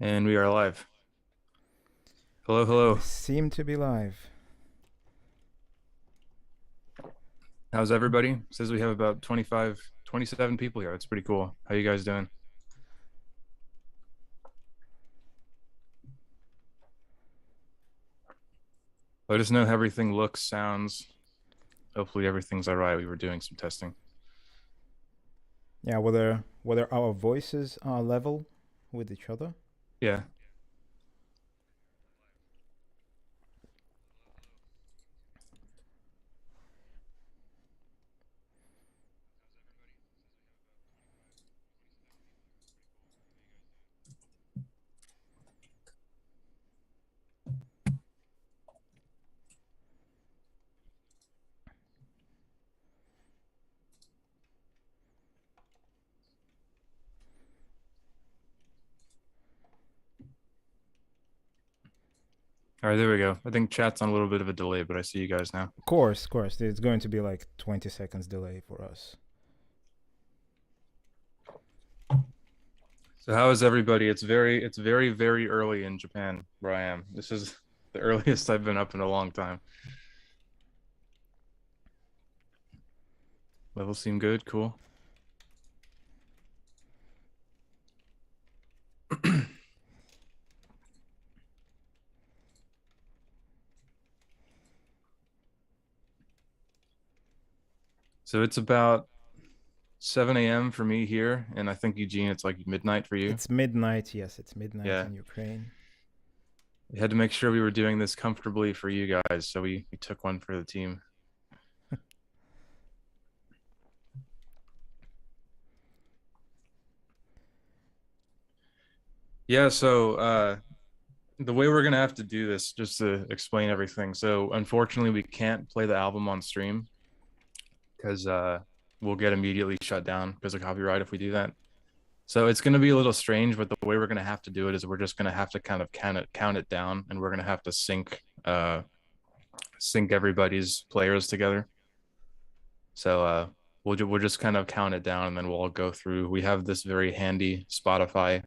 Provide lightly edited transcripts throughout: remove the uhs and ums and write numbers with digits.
And we are live. Hello, We hello. seem to be live. How's everybody? Says we have about 25, 27 people here. That's pretty cool. How you guys doing? Let us know how everything looks, sounds. Hopefully everything's all right. We were doing some testing. Yeah, whether our voices are level with each other. Yeah. All right, there we go. I think chat's on a little bit of a delay, but I see you guys now. Of course, it's going to be like 20 seconds delay for us. So how is everybody? It's very, very early in Japan where I am. This is the earliest I've been up in a long time. Levels seem good, cool. So it's about 7 a.m. for me here, and I think Eugene, it's like midnight for you. It's midnight. Yes, it's midnight Yeah. in Ukraine. We had to make sure we were doing this comfortably for you guys, so we took one for the team. Yeah, so the way we're gonna have to do this, just to explain everything. So unfortunately, we can't play the album on stream because we'll get immediately shut down because of copyright if we do that. So it's gonna be a little strange, but the way we're gonna have to do it is we're just gonna have to kind of count it down, and we're gonna have to sync everybody's players together. So we'll just kind of count it down, and then we'll all go through. We have this very handy Spotify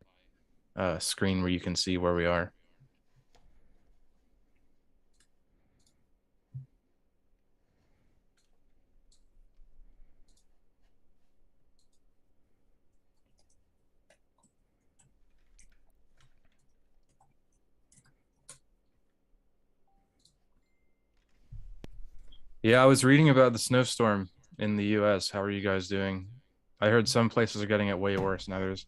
screen where you can see where we are. Yeah, I was reading about the snowstorm in the US. How are you guys doing? I heard some places are getting it way worse than others.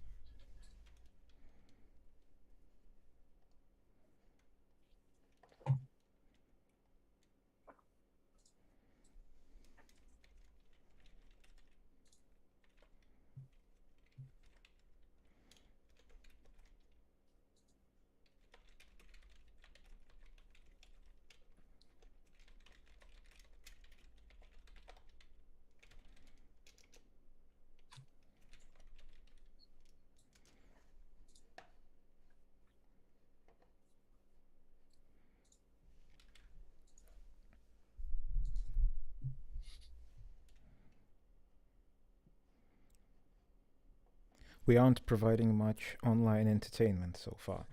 We aren't providing much online entertainment so far,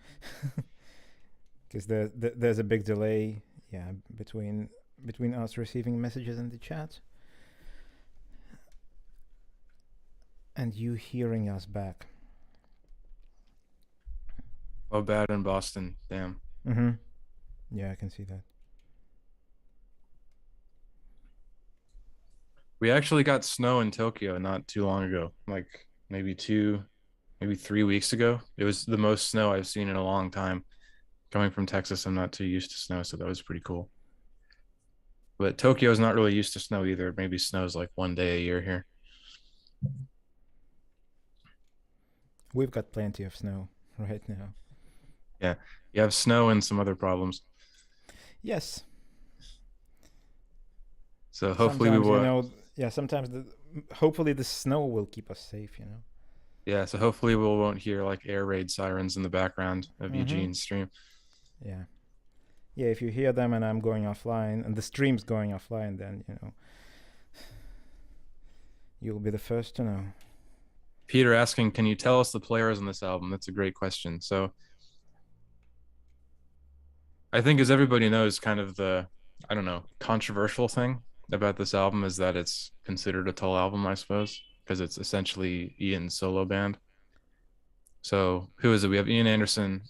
because there's a big delay. Yeah, between us receiving messages in the chat and you hearing us back. Oh, bad in Boston. Damn. Mm-hmm. Yeah, I can see that. We actually got snow in Tokyo not too long ago, like maybe 3 weeks ago. It was the most snow I've seen in a long time. Coming from Texas, I'm not too used to snow, so that was pretty cool. But Tokyo is not really used to snow either. It maybe snows like one day a year here. We've got plenty of snow right now. Yeah, you have snow and some other problems. Yes. So hopefully we Sometimes, will. yeah, sometimes hopefully the snow will keep us safe. Yeah, so hopefully we won't hear like air raid sirens in the background of Mm-hmm. Eugene's stream. Yeah. Yeah, if you hear them and I'm going offline and the stream's going offline, then, you'll be the first to know. Peter asking, can you tell us the players on this album? That's a great question. So I think, as everybody knows, kind of the, I don't know, controversial thing about this album is that it's considered a Tull album, I suppose, because it's essentially Ian's solo band. So who is it? We have Ian Anderson,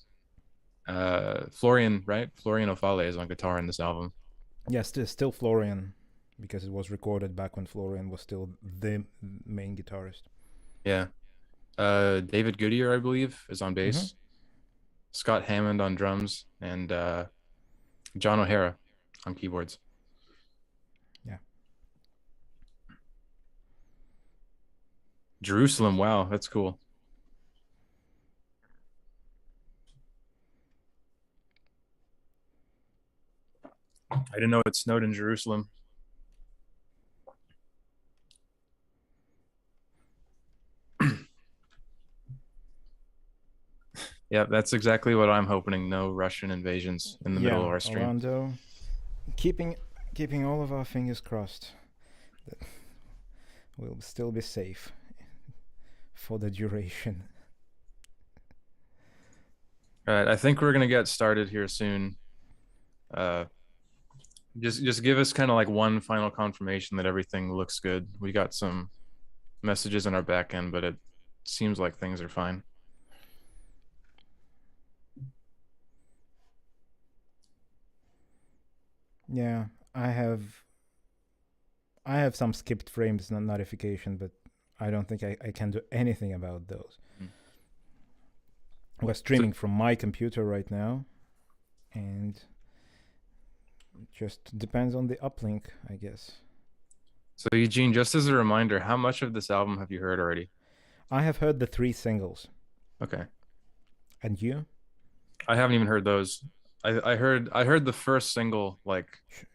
Florian, right? Florian Ofale is on guitar in this album. Yes, still Florian, because it was recorded back when Florian was still the main guitarist. Yeah. David Goodyear, I believe, is on Mm-hmm. bass. Scott Hammond on drums, and John O'Hara on keyboards. Yeah. Jerusalem, wow, that's cool. I didn't know it snowed in Jerusalem. Yeah, that's exactly what I'm hoping. No Russian invasions in the middle Yeah, of our stream. Orlando, keeping all of our fingers crossed that we'll still be safe for the duration. All right, I think we're gonna get started here soon. Just give us kind of like one final confirmation that everything looks good. We got some messages in our back end, but it seems like things are fine. Yeah, I have some skipped frames notification, but I don't think I can do anything about those. We're streaming from my computer right now, and it just depends on the uplink, I guess. So Eugene, just as a reminder, how much of this album have you heard already? I have heard the 3 singles. Okay. And you? I haven't even heard those. I heard the first single like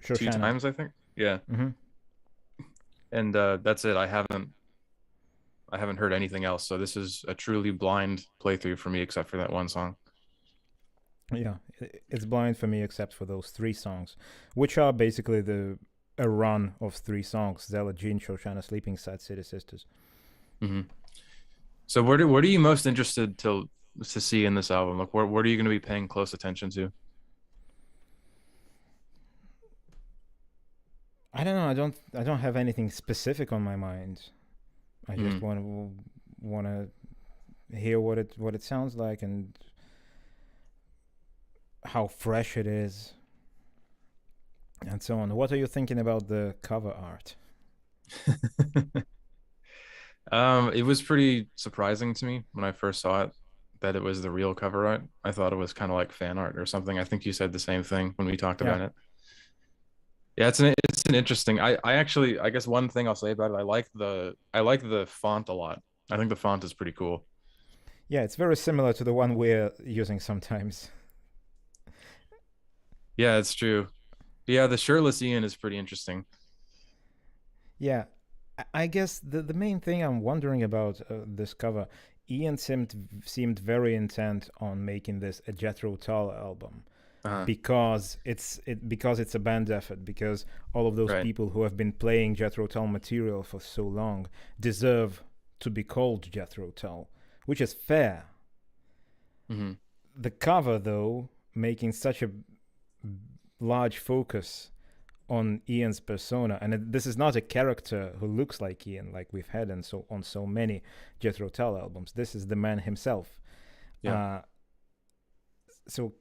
two Shoshana. times, I think. Yeah. Mm-hmm. And that's it. I haven't heard anything else. So this is a truly blind playthrough for me, except for that one song. Yeah, it's blind for me except for those 3 songs, which are basically a run of 3 songs: Zella, Gene, Shoshana, Sleeping Sad City Sisters. Mm-hmm. So what are you most interested to see in this album? Like, what are you going to be paying close attention to? I don't know. I don't have anything specific on my mind. I just want to hear what it sounds like and how fresh it is, and so on. What are you thinking about the cover art? It was pretty surprising to me when I first saw it that it was the real cover art. I thought it was kind of like fan art or something. I think you said the same thing when we talked about it. Yeah, it's an interesting. I actually, I guess one thing I'll say about it, I like the font a lot. I think the font is pretty cool. Yeah, it's very similar to the one we're using sometimes. Yeah, it's true. Yeah, the shirtless Ian is pretty interesting. Yeah, I guess the main thing I'm wondering about this cover, Ian seemed very intent on making this a Jethro Tull album. Because it's a band effort, because all of those people who have been playing Jethro Tull material for so long deserve to be called Jethro Tull, which is fair. Mm-hmm. The cover, though, making such a large focus on Ian's persona, and this is not a character who looks like Ian, like we've had on so many Jethro Tull albums. This is the man himself. Yeah. So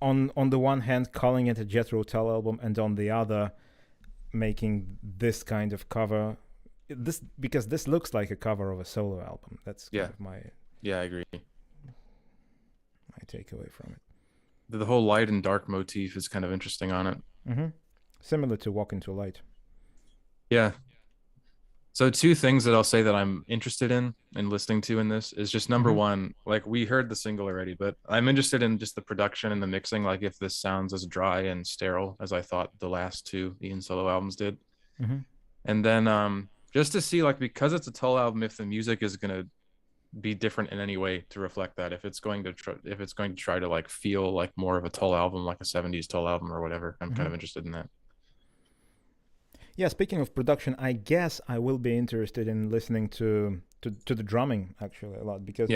on the one hand, calling it a Jethro Tull album, and on the other, making this kind of cover, because this looks like a cover of a solo album. That's kind of my I agree. My takeaway from it. The whole light and dark motif is kind of interesting on it. Mm-hmm. Similar to Walk Into Light. Yeah. So 2 things that I'll say that I'm interested in listening to in this is just number one, like we heard the single already, but I'm interested in just the production and the mixing. Like if this sounds as dry and sterile as I thought the last 2 Ian solo albums did. Mm-hmm. And then just to see, like, because it's a Tull album, if the music is going to be different in any way to reflect that, if it's going to try to like feel like more of a Tull album, like a 70s Tull album or whatever, I'm kind of interested in that. Yeah, speaking of production, I guess I will be interested in listening to the drumming actually a lot, because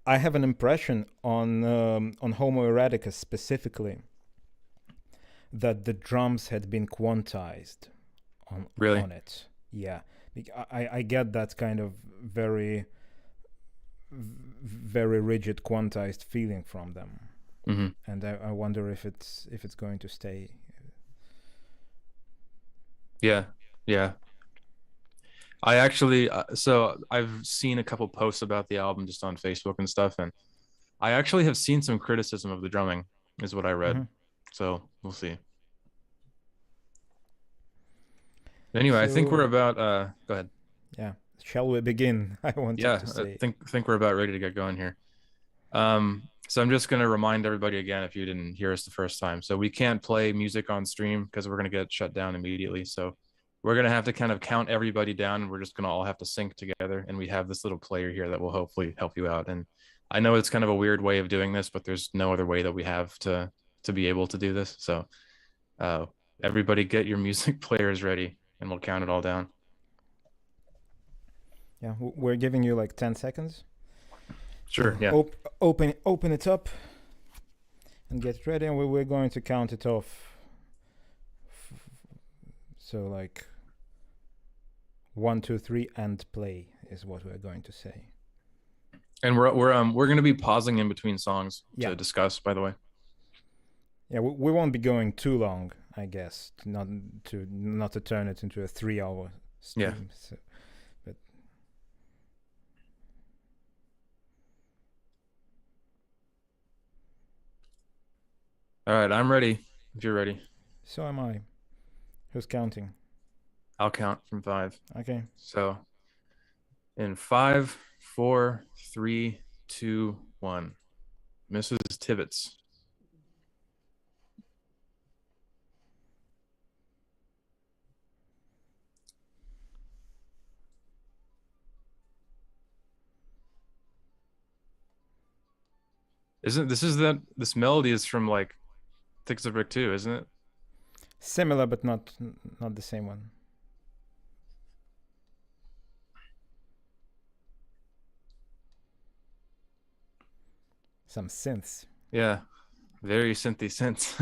I have an impression on Homo Eroticus specifically that the drums had been quantized Really? on it. Yeah, I get that kind of very rigid quantized feeling from them, and I wonder if it's going to stay. Yeah, yeah. I actually, so I've seen a couple posts about the album just on Facebook and stuff, and I actually have seen some criticism of the drumming, is what I read. So we'll see. Anyway, I think we're about. Go ahead. Yeah, shall we begin? I wanted to say. I think we're about ready to get going here. So I'm just gonna remind everybody again if you didn't hear us the first time. So we can't play music on stream because we're gonna get shut down immediately. So we're gonna have to kind of count everybody down, and we're just gonna all have to sync together. And we have this little player here that will hopefully help you out. And I know it's kind of a weird way of doing this, but there's no other way that we have to be able to do this. So everybody get your music players ready, and we'll count it all down. Yeah, we're giving you like 10 seconds. Sure. Yeah. Open it up and get ready, and we're going to count it off. So like 1, 2, 3, and play is what we're going to say. And we're going to be pausing in between songs to discuss. By the way. Yeah, we won't be going too long, I guess, not to turn it into a 3-hour stream. Yeah. So, but all right, I'm ready. If you're ready. So am I. Who's counting? I'll count from 5. Okay. So in 5, 4, 3, 2, 1. Mrs. Tibbetts. This melody is from like Thick as a Brick too, isn't it? Similar, but not the same one. Some synths. Yeah, very synthy synths.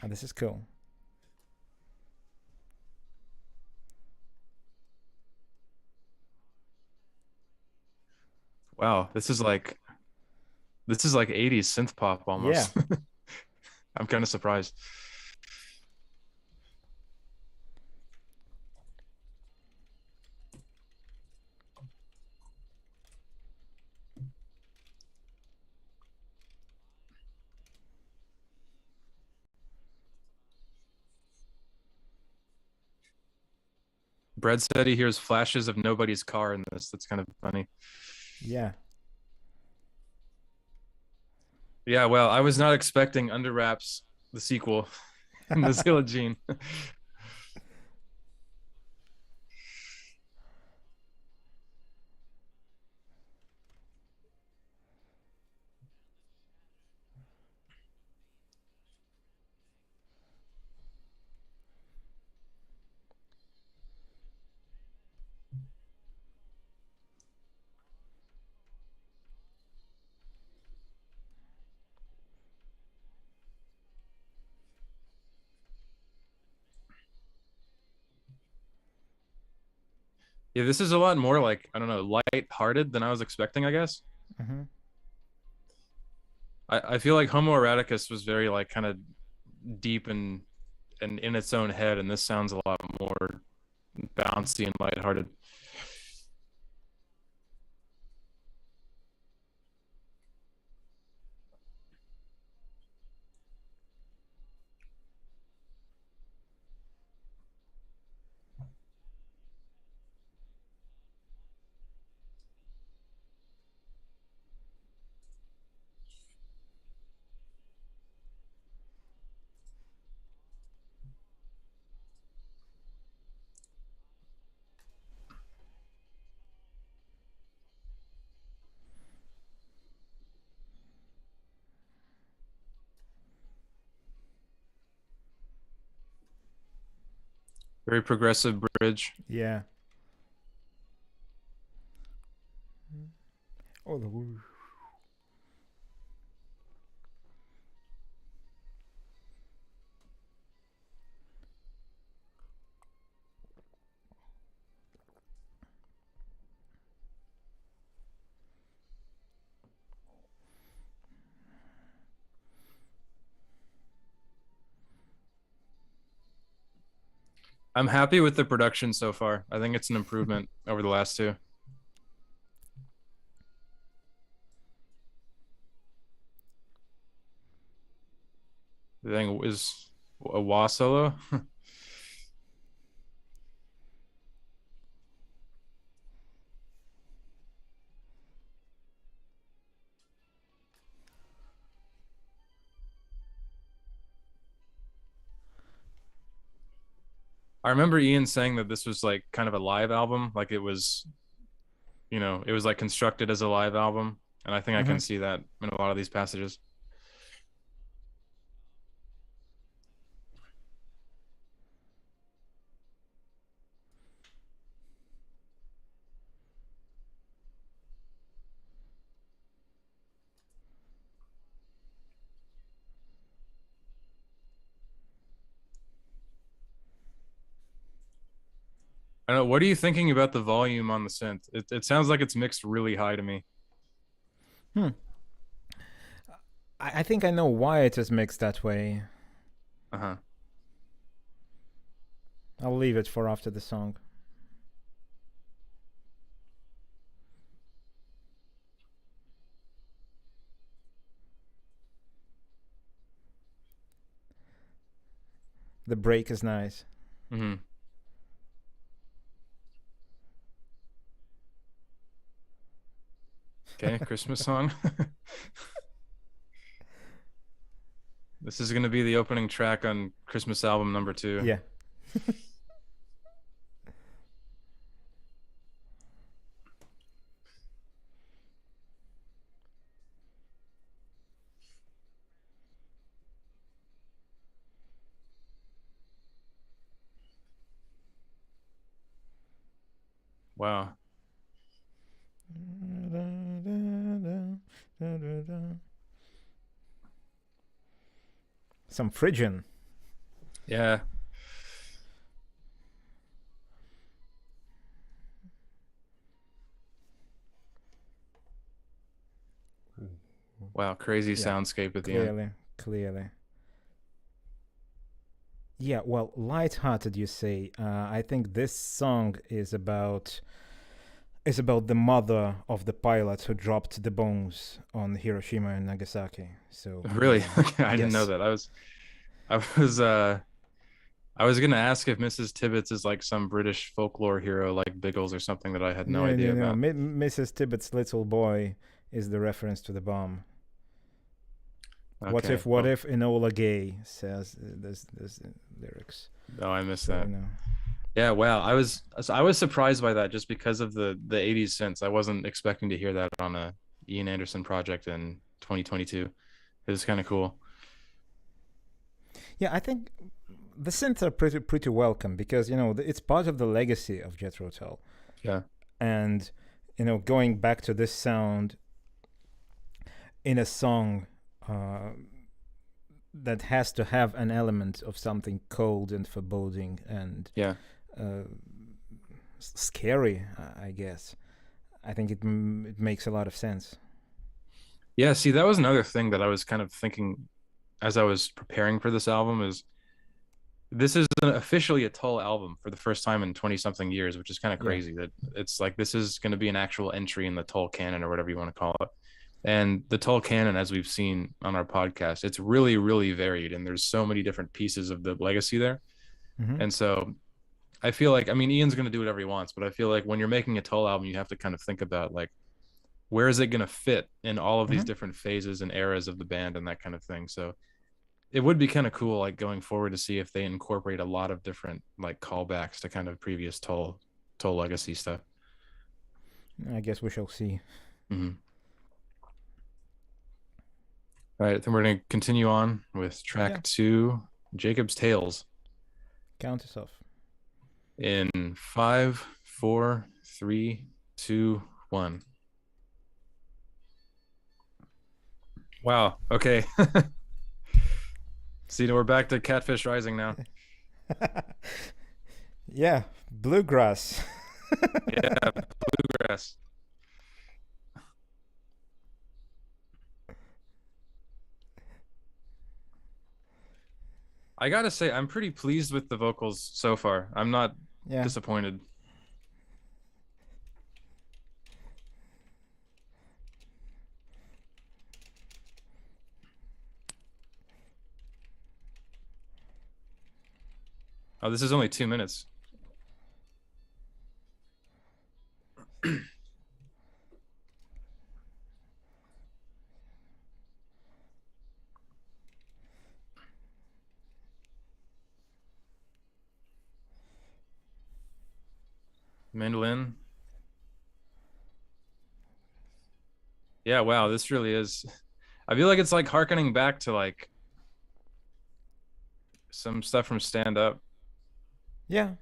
Oh, this is cool. Wow, this is like 80s synth pop almost. Yeah. I'm kind of surprised. Brad said he hears flashes of nobody's car in this. That's kind of funny. Yeah. Yeah, well, I was not expecting Under Wraps, the sequel, in the Zealot gene. Yeah, this is a lot more like, I don't know, light-hearted than I was expecting, I guess. I feel like Homo Eroticus was very like kind of deep and in its own head, and this sounds a lot more bouncy and lighthearted. Very progressive bridge. Yeah. Oh, the whoosh. I'm happy with the production so far. I think it's an improvement over the last two. The thing is a wah solo. I remember Ian saying that this was like kind of a live album, like it was, it was like constructed as a live album, and I think I Mm-hmm. can see that in a lot of these passages. I don't know. What are you thinking about the volume on the synth? It sounds like it's mixed really high to me. Hmm. I think I know why it is mixed that way. Uh-huh. I'll leave it for after the song. The break is nice. Mm-hmm. Okay, Christmas song. This is going to be the opening track on Christmas album number 2. Yeah. Wow. Some Phrygian. Yeah. Wow, crazy Yeah, soundscape at the end. clearly. Yeah, well, light-hearted, you say. I think this song is about the mother of the pilot who dropped the bombs on Hiroshima and Nagasaki. So Really? I didn't know yes. that. I was uh I was gonna ask if Mrs. Tibbets is like some British folklore hero like Biggles or something that I had no No, idea no, no. about. Mrs. Tibbet's little boy is the reference to the bomb. What Okay. if? What Well, if Enola Gay says this lyrics? no, I missed So that. Yeah, wow. I was surprised by that just because of the 80s synths. I wasn't expecting to hear that on a Ian Anderson project in 2022. It was kind of cool. Yeah, I think the synths are pretty welcome because it's part of the legacy of Jethro Tull, Yeah. and going back to this sound in a song uh, that has to have an element of something cold and foreboding and Yeah. uh, scary, I guess. I think it makes a lot of sense. Yeah, see, that was another thing that I was kind of thinking as I was preparing for this album is this is officially a Tull album for the first time in 20 something years, which is kind of Yeah. crazy that it's like this is going to be an actual entry in the Tull canon or whatever you want to call it. And the Tull canon, as we've seen on our podcast, it's really, really varied. And there's so many different pieces of the legacy there. Mm-hmm. And so I feel like, I mean, Ian's going to do whatever he wants, but I feel like when you're making a Tull album, you have to kind of think about like, where is it going to fit in all of these Mm-hmm. different phases and eras of the band and that kind of thing. So it would be kind of cool, like going forward, to see if they incorporate a lot of different like callbacks to kind of previous Tull legacy stuff. I guess we shall see. Mm-hmm. All right, then we're going to continue on with track 2, Jacob's Tales. Count us off. In 5, 4, 3, 2, 1. Wow. Okay. See, we're back to Catfish Rising now. Yeah, bluegrass. Yeah, bluegrass. I gotta say, I'm pretty pleased with the vocals so far. I'm not Yeah. disappointed. Oh, this is only 2 minutes. Mandolin. Yeah, wow, this really is. I feel like it's like harkening back to like some stuff from Stand Up. Yeah.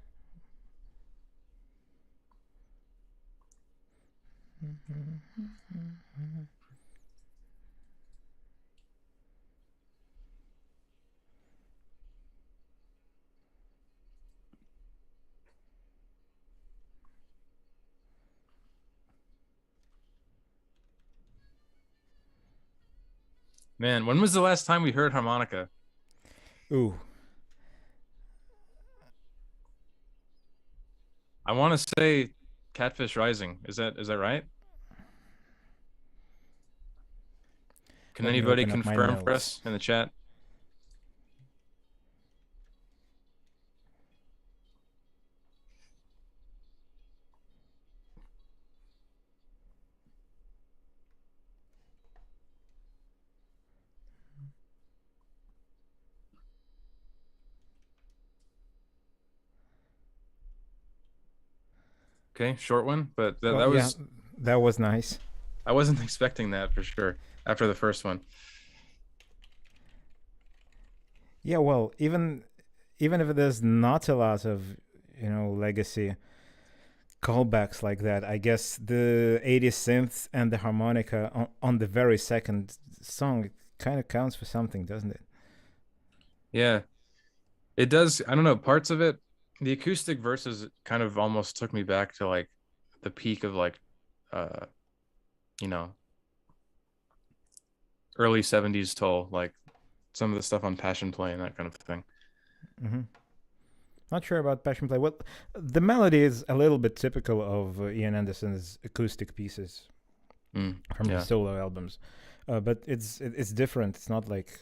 Man, when was the last time we heard harmonica? Ooh. I want to say Catfish Rising. Is that right? Can Let me anybody open up my confirm for notes. us in the chat? Okay, short one, but that, Well, that yeah, was that was nice. I wasn't expecting that for sure after the first one. Yeah, well, even if there's not a lot of, legacy callbacks like that, I guess the 80s synths and the harmonica on the very second song kind of counts for something, doesn't it? Yeah, it does. I don't know, parts of it, the acoustic verses kind of almost took me back to like the peak of like uh you know, early 70s Toll, like some of the stuff on Passion Play and that kind of thing. Mm-hmm. Not sure about Passion Play. Well, the melody is a little bit typical of Ian Anderson's acoustic pieces from his Yeah. solo albums, but it's different. It's not like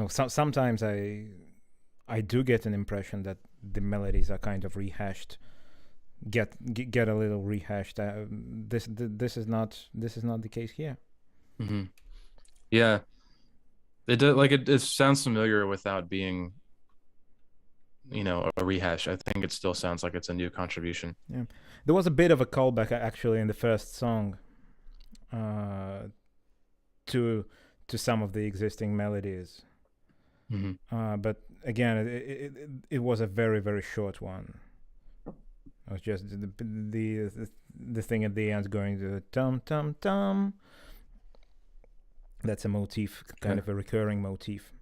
sometimes I do get an impression that the melodies are kind of rehashed, get a little rehashed. This is not the case here. Mm-hmm. Yeah. It does, like it sounds familiar without being, a rehash. I think it still sounds like it's a new contribution. Yeah, there was a bit of a callback actually in the first song, uh, to some of the existing melodies. Mm-hmm. But again, it was a very very short one. It was just the thing at the end going to tum tum tum. That's a motif, kind of a recurring motif.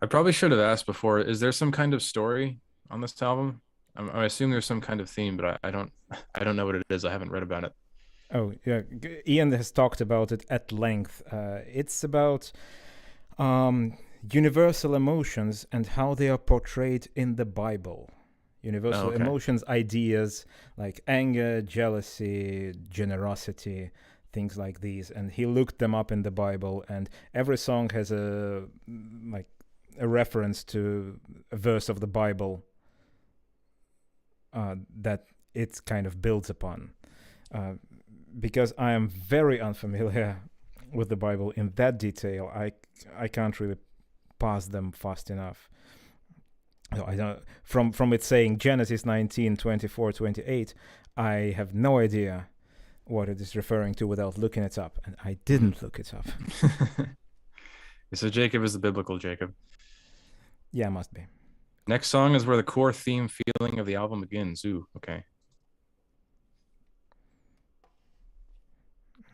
I probably should have asked before, is there some kind of story on this album? I assume there's some kind of theme, but I don't I don't know what it is. I haven't read about it. Oh yeah, Ian has talked about it at length. It's about universal emotions and how they are portrayed in the Bible. Universal Okay. emotions, ideas like anger, jealousy, generosity, things like these. And he looked them up in the Bible, and every song has a reference to a verse of the Bible that it kind of builds upon. Because I am very unfamiliar with the Bible in that detail, I can't really pass them fast enough. No, I don't. From it saying Genesis 19:24-28, I have no idea what it is referring to without looking it up, and I didn't look it up. So Jacob is the biblical Jacob. Yeah, must be. Next song is where the core theme feeling of the album begins. Ooh, okay.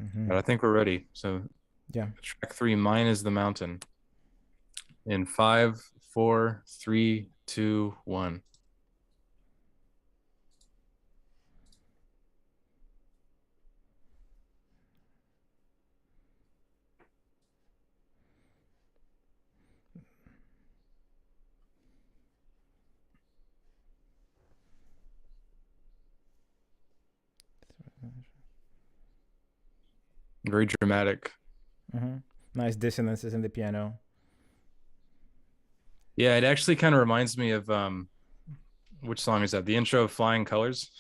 Mm-hmm. But I think we're ready. So Yeah. track 3, Mine is the Mountain. In 5, 4, 3, 2, 1. Very dramatic. Nice dissonances in the piano. Yeah, it actually kind of reminds me of which song is that? The intro of Flying Colors.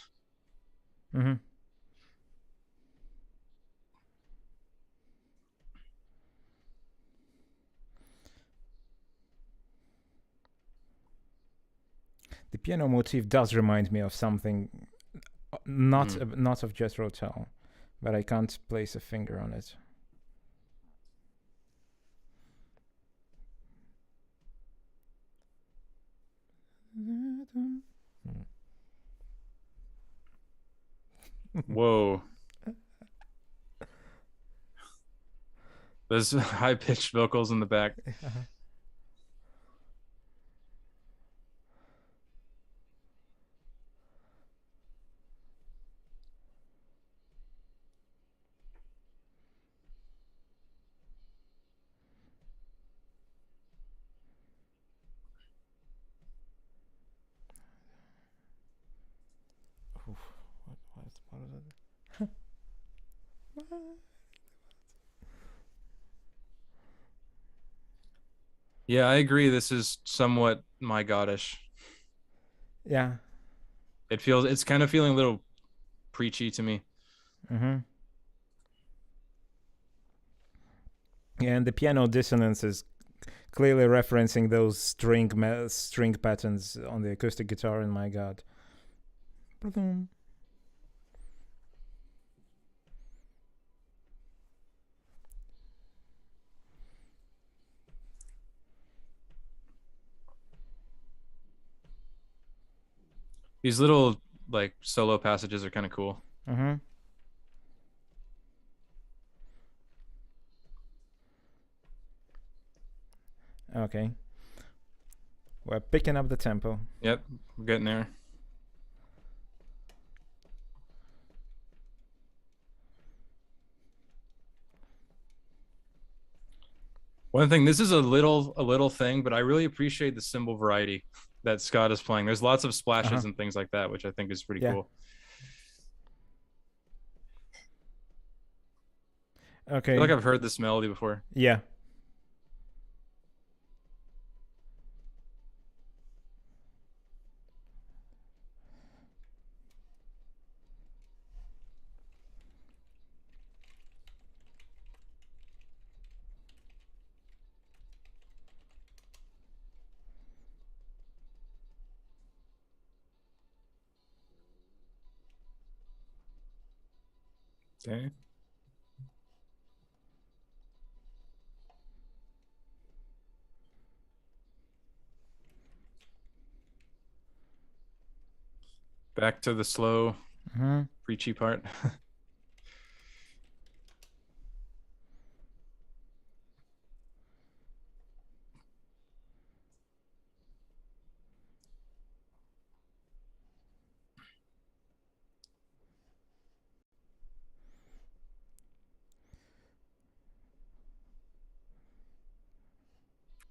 The piano motif does remind me of something, not of Jethro Tull, but I can't place a finger on it. Whoa. There's high-pitched vocals in the back. What is it? Yeah, I agree. This is somewhat my goddish. Yeah. It's kind of feeling a little preachy to me. Yeah, and the piano dissonance is clearly referencing those string patterns on the acoustic guitar in My God. These little like solo passages are kind of cool. Okay. We're picking up the tempo. Yep, we're getting there. One thing, this is a little thing, but I really appreciate the cymbal variety that Scott is playing. There's lots of splashes and things like that, which I think is pretty cool. Okay. I feel like I've heard this melody before. Yeah. Okay. Back to the slow, preachy part.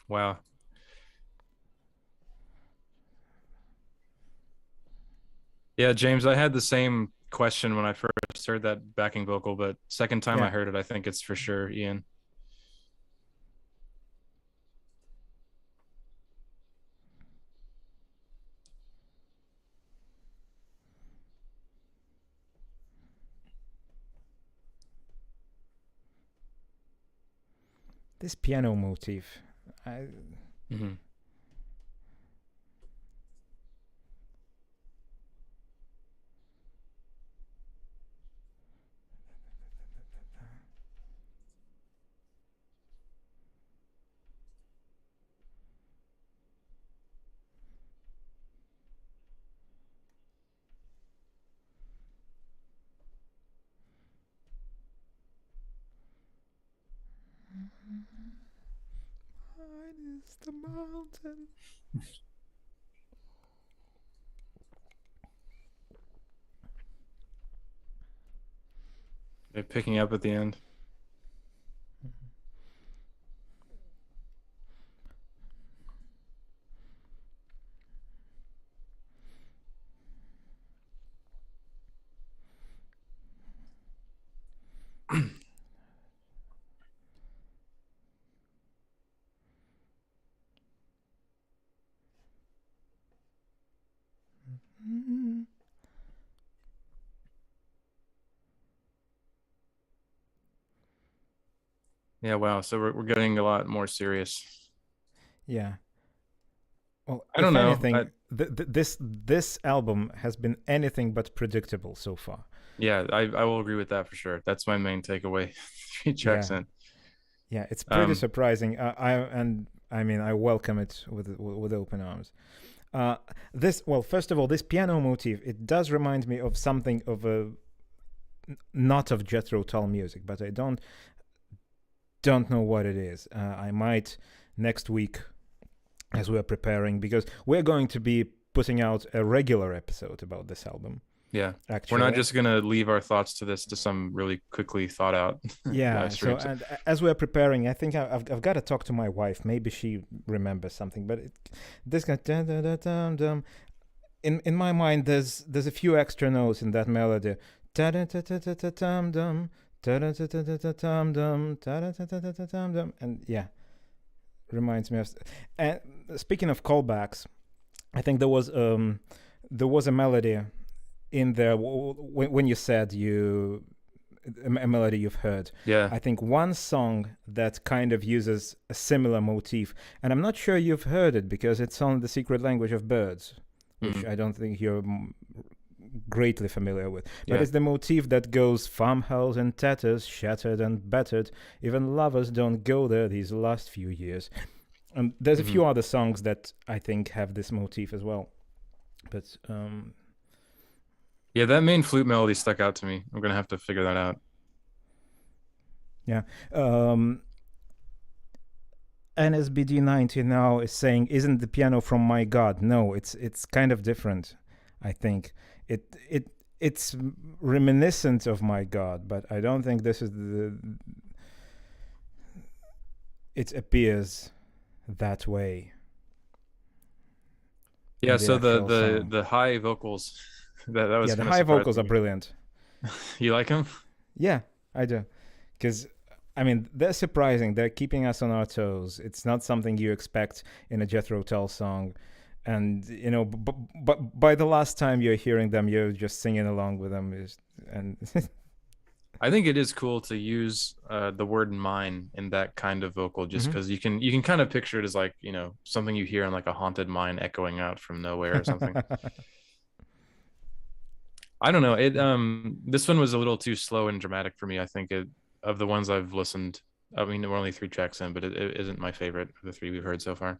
Wow. Yeah, James, I had the same question when I first heard that backing vocal, but second time I heard it, I think it's for sure Ian. This piano motif. Mine is the mountain. They're picking up at the end. Yeah, wow. So we're getting a lot more serious. Yeah. Well, I don't if know. anything, this album has been anything but predictable so far. Yeah, I will agree with that for sure. That's my main takeaway. Three tracks Yeah, in. yeah, it's pretty Um, surprising. I mean, I welcome it with open arms. Uh, this well, first of all, this piano motif, it does remind me of something of a not of Jethro Tull music, but I don't know what it is. I might next week as we're preparing, because we're going to be putting out a regular episode about this album. yeah, we're not Actually, just gonna leave our thoughts to this to some really quickly thought out live yeah. So, streams. and as we're preparing, I think I've got to talk to my wife. Maybe she remembers something. But this guy, in my mind, there's a few extra notes in that melody. And yeah, reminds me of. And speaking of callbacks, I think there was a melody in there when you said you a melody you've heard. Yeah. I think one song that kind of uses a similar motif, and I'm not sure you've heard it because it's on the secret language of birds, which I don't think you're greatly familiar with. But Yeah. it's the motif that goes farmhouse in tatters, shattered and battered. Even lovers don't go there these last few years. And there's a few other songs that I think have this motif as well. But Yeah, that main flute melody stuck out to me. I'm gonna have to figure that out. yeah. NSBD90 now is saying, "Isn't the piano from My God?" No, it's kind of different. I think it's reminiscent of My God, but I don't think this is the. It appears that way. Yeah, so Song. the high vocals that was Yeah, the kind of high vocals surprising are me. brilliant. You like them? Yeah, I do. Because, I mean, they're surprising. They're keeping us on our toes. It's not something you expect in a Jethro Tull song. And, you know, but by the last time you're hearing them, you're just singing along with them. And I think it is cool to use the word mine in that kind of vocal just because you can kind of picture it as like, you know, something you hear in like a haunted mine echoing out from nowhere or something. I don't know. It this one was a little too slow and dramatic for me. I think it of the ones I've listened. I mean, we're only three tracks in, but it isn't my favorite of the three we've heard so far.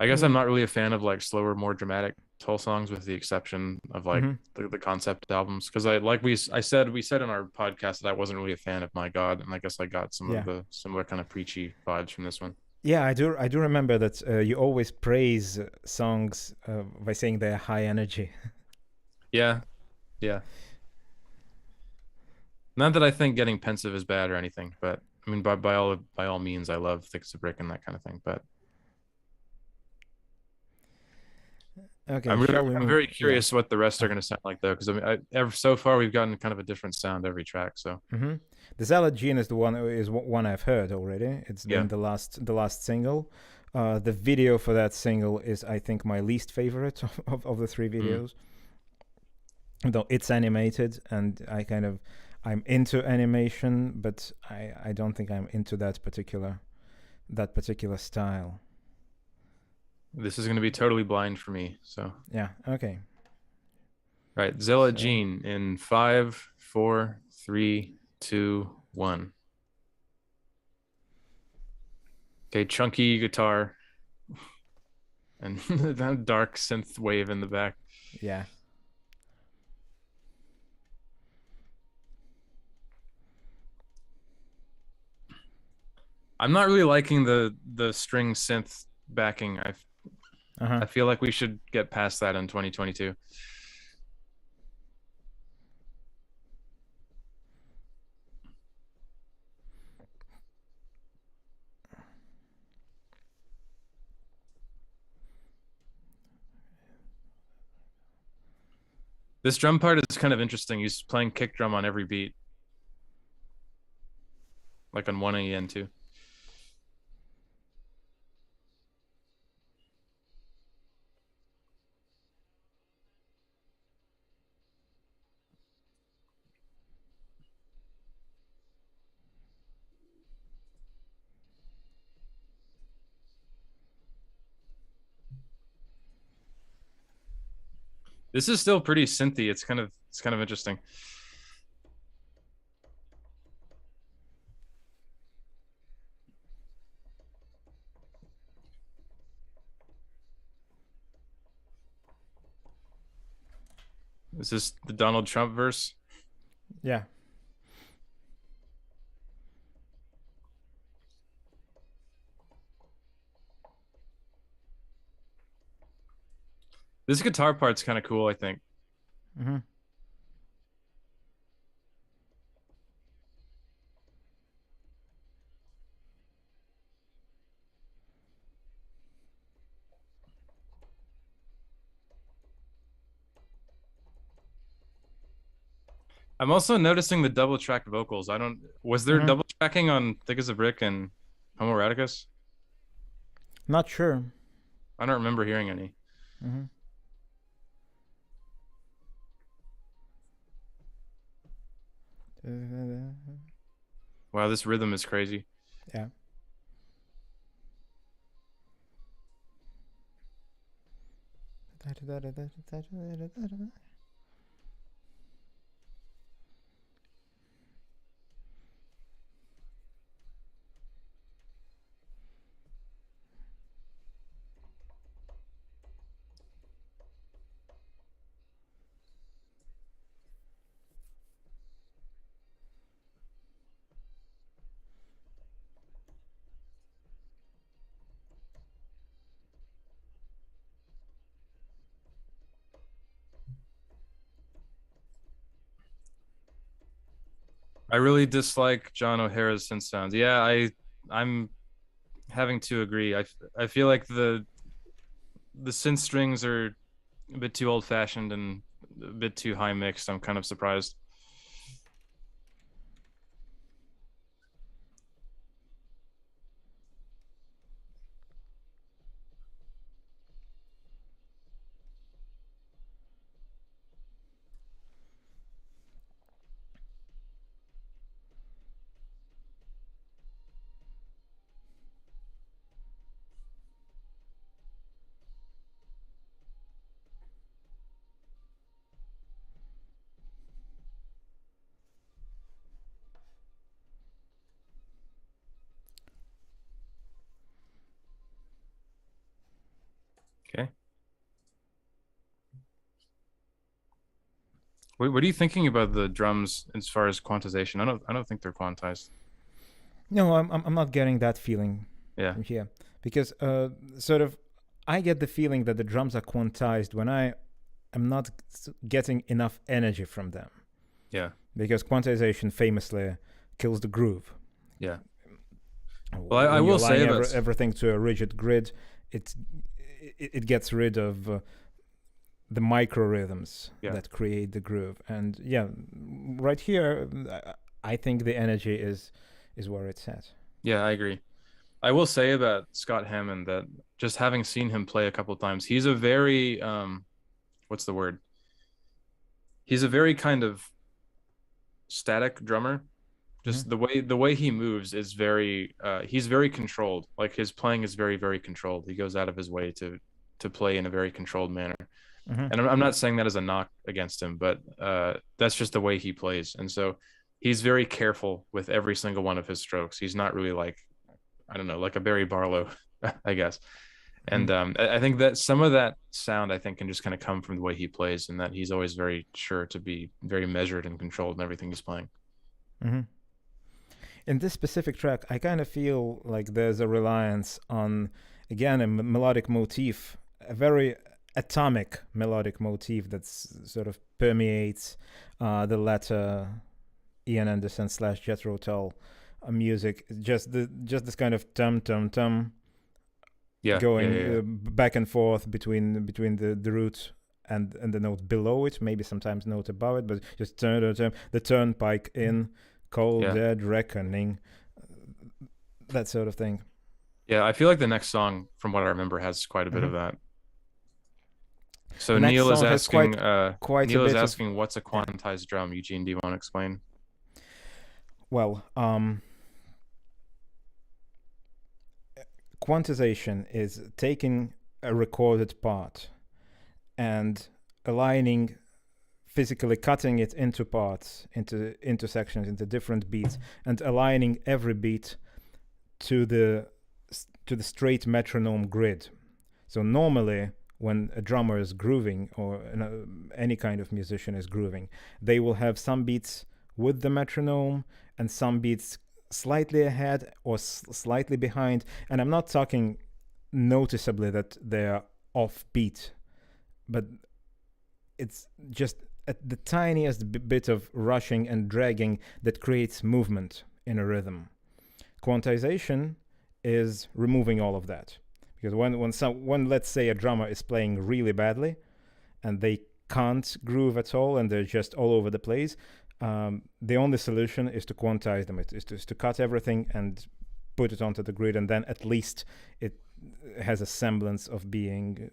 I guess I'm not really a fan of like slower, more dramatic Tull songs, with the exception of like the concept albums. Because I said we said in our podcast that I wasn't really a fan of My God, and I guess I got some of the similar kind of preachy vibes from this one. Yeah, I do remember that you always praise songs by saying they're high energy. Yeah, yeah. Not that I think getting pensive is bad or anything, but I mean by all means, I love Thick as a Brick and that kind of thing. But Okay, I'm very Yeah. curious what the rest are going to sound like though, because I mean, so far we've gotten kind of a different sound every track. So the Zealot Gene is the one I've heard already. It's been the last single. The video for that single is, I think, my least favorite of the three videos. Though it's animated, and I'm into animation, but I don't think I'm into that particular style. This is going to be totally blind for me. So yeah, okay. Right, Zella Gene in 5, 4, 3, 2, 1. Okay, chunky guitar and that dark synth wave in the back. Yeah. I'm not really liking the string synth backing. I feel like we should get past that in 2022. This drum part is kind of interesting. He's playing kick drum on every beat, like on 1 and 2. This is still pretty synthy. It's kind of interesting. Is this the Donald Trump verse? Yeah. This guitar part's kind of cool, I think. Mm-hmm. I'm also noticing the double tracked vocals. I don't, was there Mm-hmm. double tracking on Thick as a Brick and Homo Eroticus? Not sure. I don't remember hearing any. Mm-hmm. Wow, this rhythm is crazy. Yeah. I really dislike John O'Hara's synth sounds. Yeah, I'm having to agree. I feel like the synth strings are a bit too old fashioned and a bit too high mixed. I'm kind of surprised. Okay. What are you thinking about the drums as far as quantization? I don't think they're quantized. No, I'm not getting that feeling Yeah. from here because sort of I get the feeling that the drums are quantized when I am not getting enough energy from them. Yeah. Because quantization famously kills the groove. Yeah. Well, I When you will align say about everything to a rigid grid, it it gets rid of the micro rhythms yeah. that create the groove. And yeah, right here, I think the energy is where it's at. Yeah, I agree. I will say about Scott Hammond that just having seen him play a couple of times, he's a very what's the word? He's a very kind of static drummer. Just the way he moves is very he's very controlled. Like his playing is very controlled. He goes out of his way to play in a very controlled manner. Mm-hmm. And I'm not saying that as a knock against him, but that's just the way he plays. And so he's very careful with every single one of his strokes. He's not really like, I don't know, like a Barry Barlow, I guess. And I think that some of that sound, I think, can just kind of come from the way he plays, and that he's always very sure to be very measured and controlled in everything he's playing. Mm-hmm. In this specific track, I kind of feel like there's a reliance on, again, a melodic motif, a very atomic melodic motif that sort of permeates the latter Ian Anderson / Jethro Tull music. Just this kind of tum tum tum going back and forth between the root and the note below it, maybe sometimes note above it, but just turn the turnpike in. Cold Dead Reckoning, that sort of thing. Yeah, I feel like the next song, from what I remember, has quite a bit of that. So Neil is asking, Neil is asking, what's a quantized drum? Eugene, do you want to explain? Well, quantization is taking a recorded part and aligning, physically cutting it into parts, into sections, into different beats, and aligning every beat to the straight metronome grid. So normally, when a drummer is grooving, or any kind of musician is grooving, they will have some beats with the metronome and some beats slightly ahead or slightly behind. And I'm not talking noticeably that they're off beat, but it's just at the tiniest bit of rushing and dragging that creates movement in a rhythm. Quantization is removing all of that. Because when let's say a drummer is playing really badly and they can't groove at all and they're just all over the place, the only solution is to quantize them. Is to cut everything and put it onto the grid, and then at least it has a semblance of being,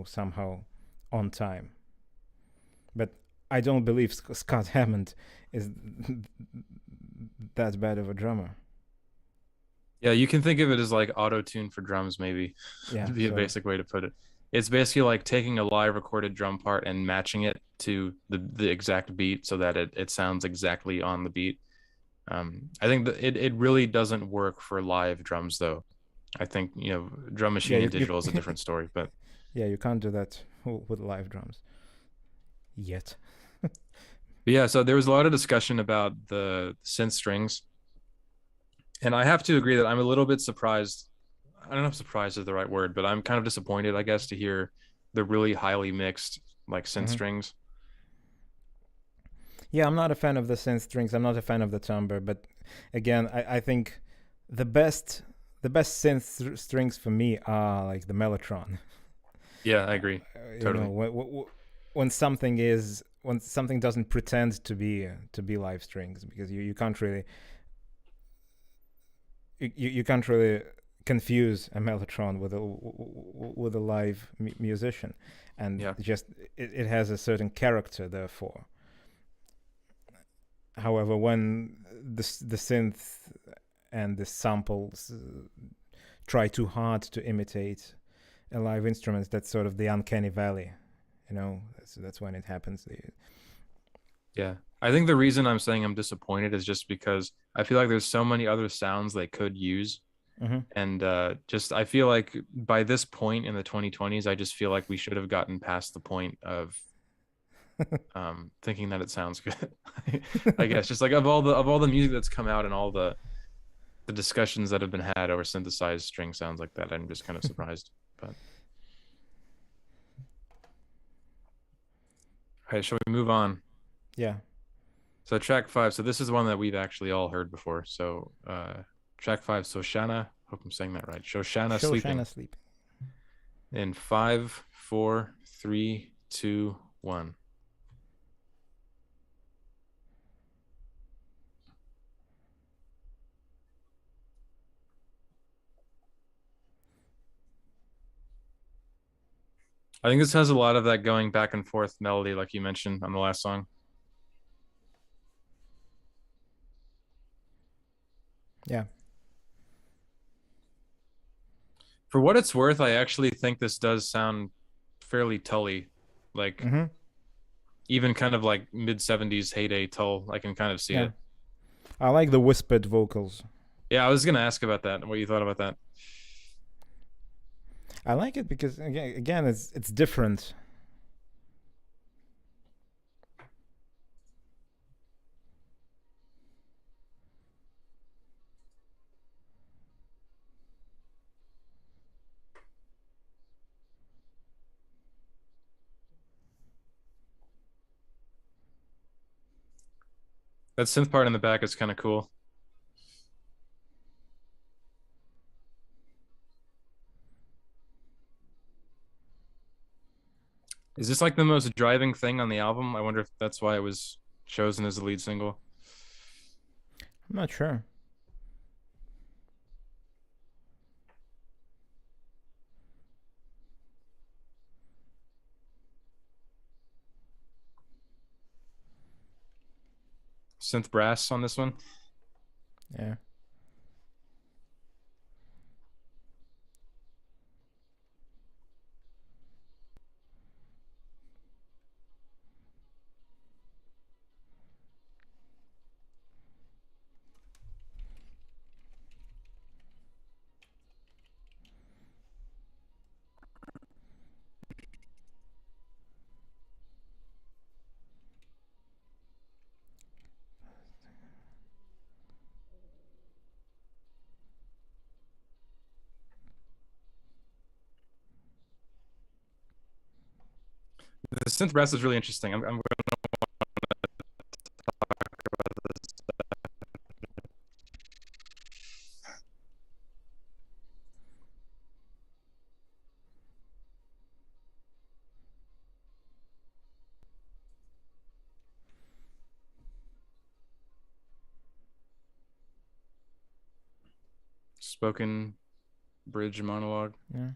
somehow on time. But I don't believe Scott Hammond is that bad of a drummer. Yeah, you can think of it as like auto-tune for drums, maybe. Yeah, would be a basic way to put it. It's basically like taking a live recorded drum part and matching it to the exact beat so that it sounds exactly on the beat. I think that it really doesn't work for live drums, though. I think, drum machine and digital is a different story, but yeah, you can't do that with live drums yet. But yeah, so there was a lot of discussion about the synth strings. And I have to agree that I'm a little bit surprised. I don't know if surprised is the right word, but I'm kind of disappointed, I guess, to hear the really highly mixed like synth strings. Yeah, I'm not a fan of the synth strings. I'm not a fan of the timbre, but again, I think the best synth strings for me are like the mellotron. Yeah, I agree. Totally. When something doesn't pretend to be live strings, because you can't really you can't really confuse a mellotron with a live musician, and just it has a certain character, therefore. However, when the synth and the samples try too hard to imitate a live instrument, that's sort of the uncanny valley, that's when it happens. Yeah, I think the reason I'm saying I'm disappointed is just because I feel like there's so many other sounds they could use. And just I feel like by this point in the 2020s, I just feel like we should have gotten past the point of thinking that it sounds good. I guess just like of all the music that's come out and all the discussions that have been had over synthesized string sounds like that, I'm just kind of surprised. But all right, shall we move on? Yeah. So track 5. So this is one that we've actually all heard before. So track 5, Shoshana. Hope I'm saying that right. Shoshana Sleeping. In 5, 4, 3, 2, 1. I think this has a lot of that going back and forth melody, like you mentioned on the last song. Yeah. For what it's worth, I actually think this does sound fairly Tully, like even kind of like mid-70s heyday Tull. I can kind of see it. I like the whispered vocals. Yeah, I was gonna ask about that. What you thought about that? I like it because again, it's different. That synth part in the back is kind of cool. Is this like the most driving thing on the album? I wonder if that's why it was chosen as the lead single. I'm not sure. Synth brass on this one. Yeah. the synth brass is really interesting. I'm going to talk about this. Spoken bridge monologue. Yeah.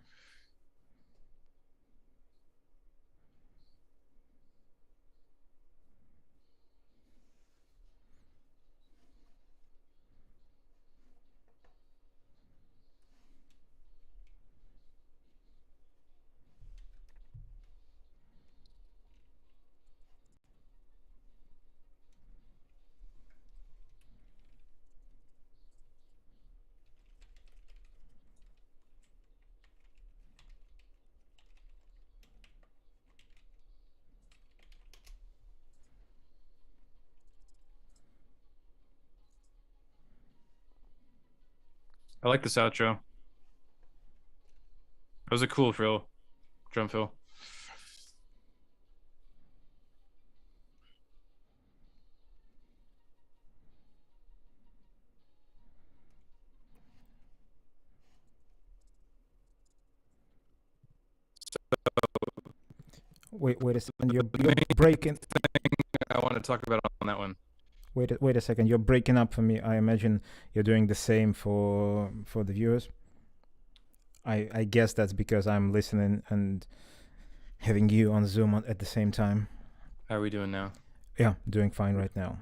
I like this outro. It was a cool fill, drum fill. Wait a second. You're breaking. I want to talk about on that one. Wait a second. You're breaking up for me. I imagine you're doing the same for the viewers. I guess that's because I'm listening and having you on Zoom at the same time. How are we doing now? Yeah, doing fine right now.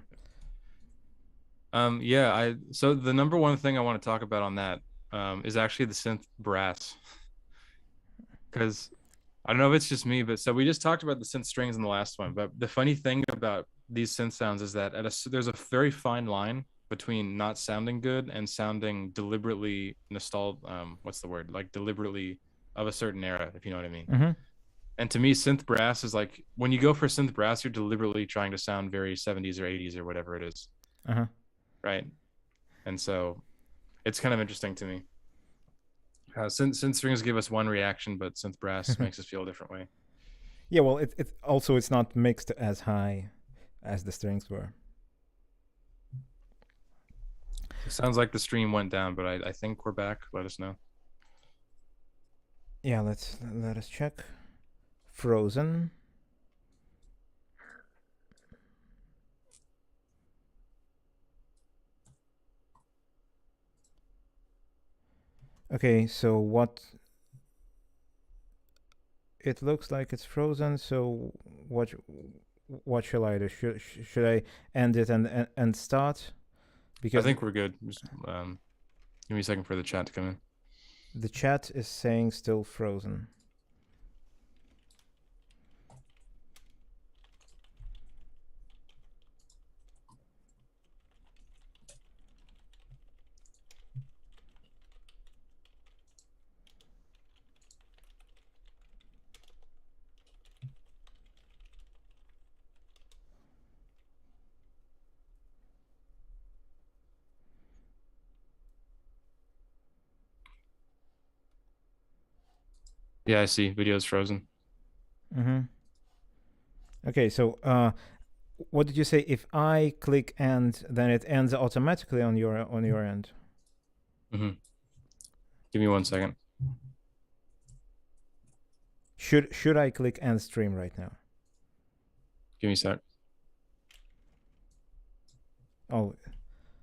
Yeah, so the number one thing I want to talk about on that is actually the synth brass. Because I don't know if it's just me, but so we just talked about the synth strings in the last one. But the funny thing about these synth sounds is that there's a very fine line between not sounding good and sounding deliberately nostalgic. What's the word? Like deliberately of a certain era, if you know what I mean. Mm-hmm. And to me, synth brass is like when you go for synth brass, you're deliberately trying to sound very 70s or 80s or whatever it is. Uh-huh. Right. And so it's kind of interesting to me. Synth strings give us one reaction, but synth brass makes us feel a different way. Yeah, well, it's not mixed as high as the strings were. It sounds like the stream went down, but I think we're back. Let us know. Yeah, let us check. Frozen. Okay, so it looks like it's frozen, so what shall I do? Should I end it and start? Because I think we're good. Just, give me a second for the chat to come in. The chat is saying still frozen. Yeah, I see. Video's frozen. Mm-hmm. Okay, so what did you say? If I click end, then it ends automatically on your end. Mm-hmm. Give me 1 second. Should I click end stream right now? Give me a sec. Oh,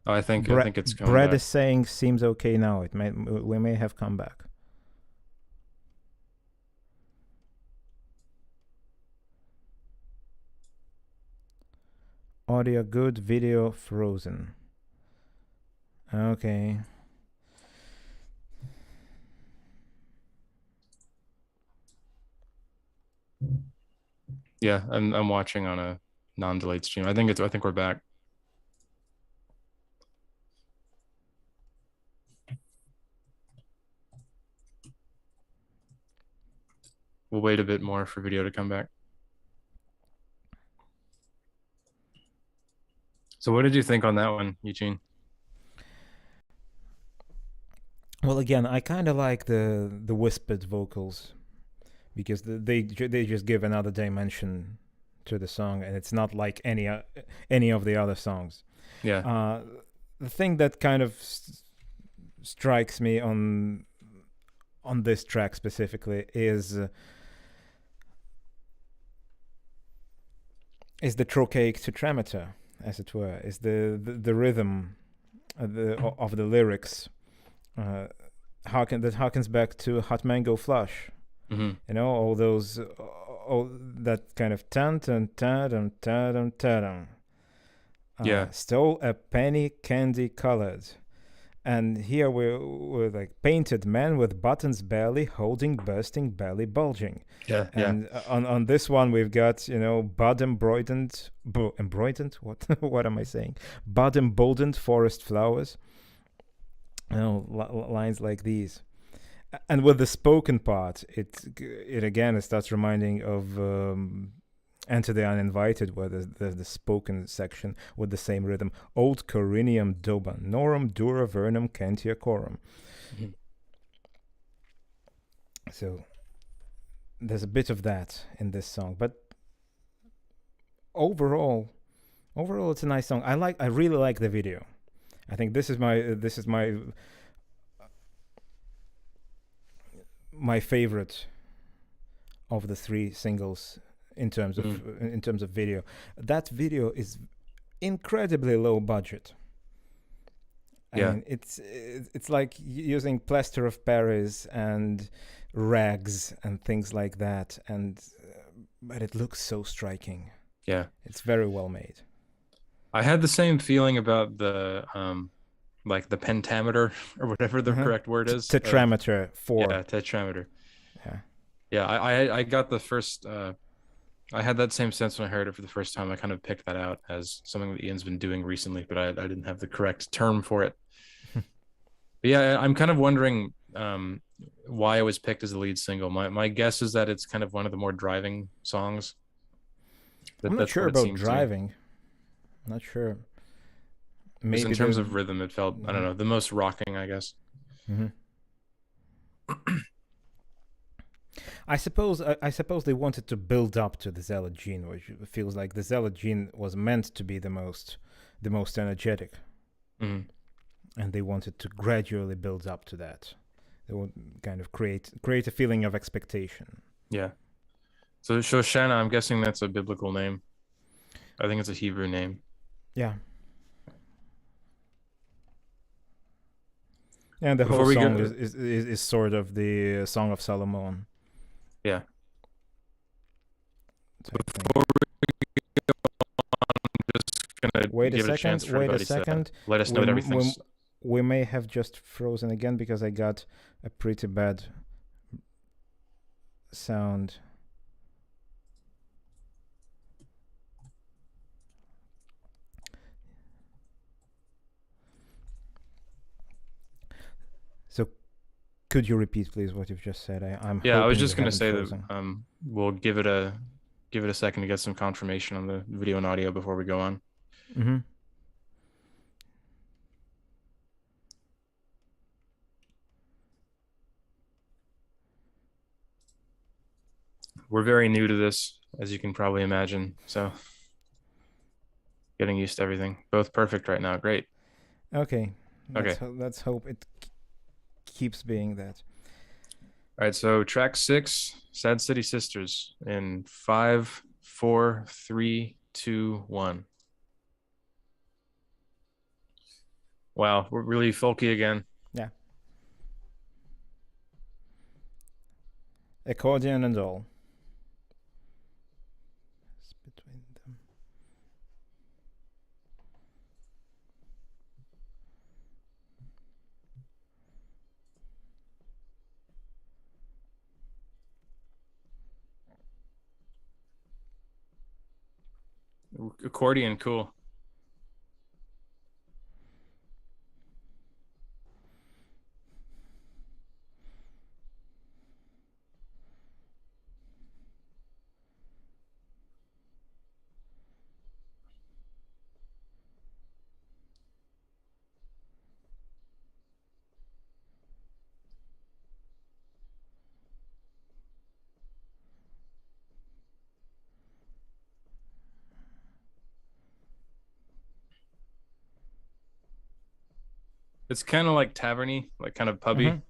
I think it's coming Brad back. is saying seems okay now. We may have come back. Audio good, video frozen. Okay. Yeah, I'm watching on a non-delayed stream. I think we're back. We'll wait a bit more for video to come back. So what did you think on that one, Eugene? Well, again, I kind of like the whispered vocals, because they just give another dimension to the song, and it's not like any of the other songs. Yeah. The thing that kind of strikes me on this track specifically is the trochaic tetrameter, as it were, is the rhythm of the lyrics. That harkens back to Hot Mango Flush. Mm-hmm. You know, all those, all that kind of tan tan tan tan tan. Yeah. Stole a penny candy colored. And here we're like painted man with buttons barely holding, bursting belly bulging. Yeah. And on this one we've got, you know, bud embroidered, what what am I saying? Bud emboldened forest flowers. You know, lines like these. And with the spoken part, it again starts reminding of Enter the Uninvited, where there's the spoken section with the same rhythm. Old Corinium Doba, Norum Dura Vernum Cantia Corum. Mm-hmm. So there's a bit of that in this song, but overall, it's a nice song. I really like the video. I think this is my favorite of the 3 singles in terms of video. That video is incredibly low budget. I mean, it's like using plaster of Paris and rags and things like that, and but it looks so striking. Yeah, it's very well made. I had the same feeling about the like the pentameter or whatever the correct word is. Tetrameter 4. Yeah, tetrameter. Yeah. Yeah, I got the first I had that same sense when I heard it for the first time. I kind of picked that out as something that Ian's been doing recently, but I didn't have the correct term for it. But yeah, I'm kind of wondering why it was picked as the lead single. My guess is that it's kind of one of the more driving songs. I'm not sure about driving. I'm not sure. Maybe in terms of rhythm, it felt, I don't know, the most rocking, I guess. I suppose they wanted to build up to the Zealot gene, which feels like the Zealot gene was meant to be the most energetic, and they wanted to gradually build up to that. They would kind of create a feeling of expectation. Yeah. So Shoshana, I'm guessing that's a biblical name. I think it's a Hebrew name. Yeah. And the whole song is sort of the Song of Solomon. Yeah. Before we go on, I'm just gonna wait a second. Let us know that everything's. We may have just frozen again because I got a pretty bad sound. So, could you repeat, please, what you've just said? I was just going to say frozen. That we'll give it a second to get some confirmation on the video and audio before we go on. We're very new to this, as you can probably imagine. So, getting used to everything. Both perfect right now. Great. Okay. Let's hope it keeps being that. All right, so track 6, Sad City Sisters, in 5, 4, 3, 2, 1. Wow, we're really folky again. Yeah. Accordion and all. It's between them. Accordion, cool. It's kind of like taverny, like kind of Mm-hmm. pubby.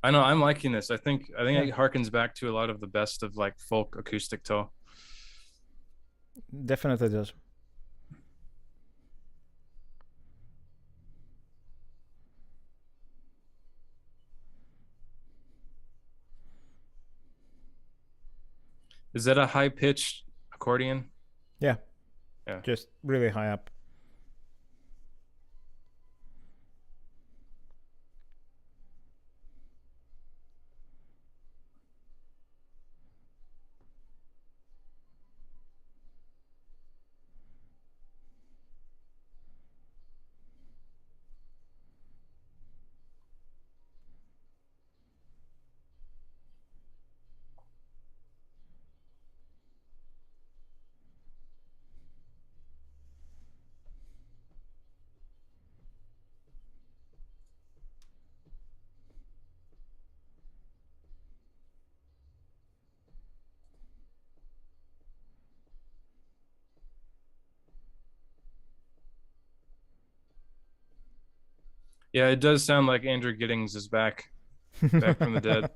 I know I'm liking this. I think Yeah, it harkens back to a lot of the best of like folk acoustic toe. definitely does. Is that a high pitched accordion? Yeah, Yeah. just really high up. Yeah, it does sound like Andrew Giddings is back from the dead.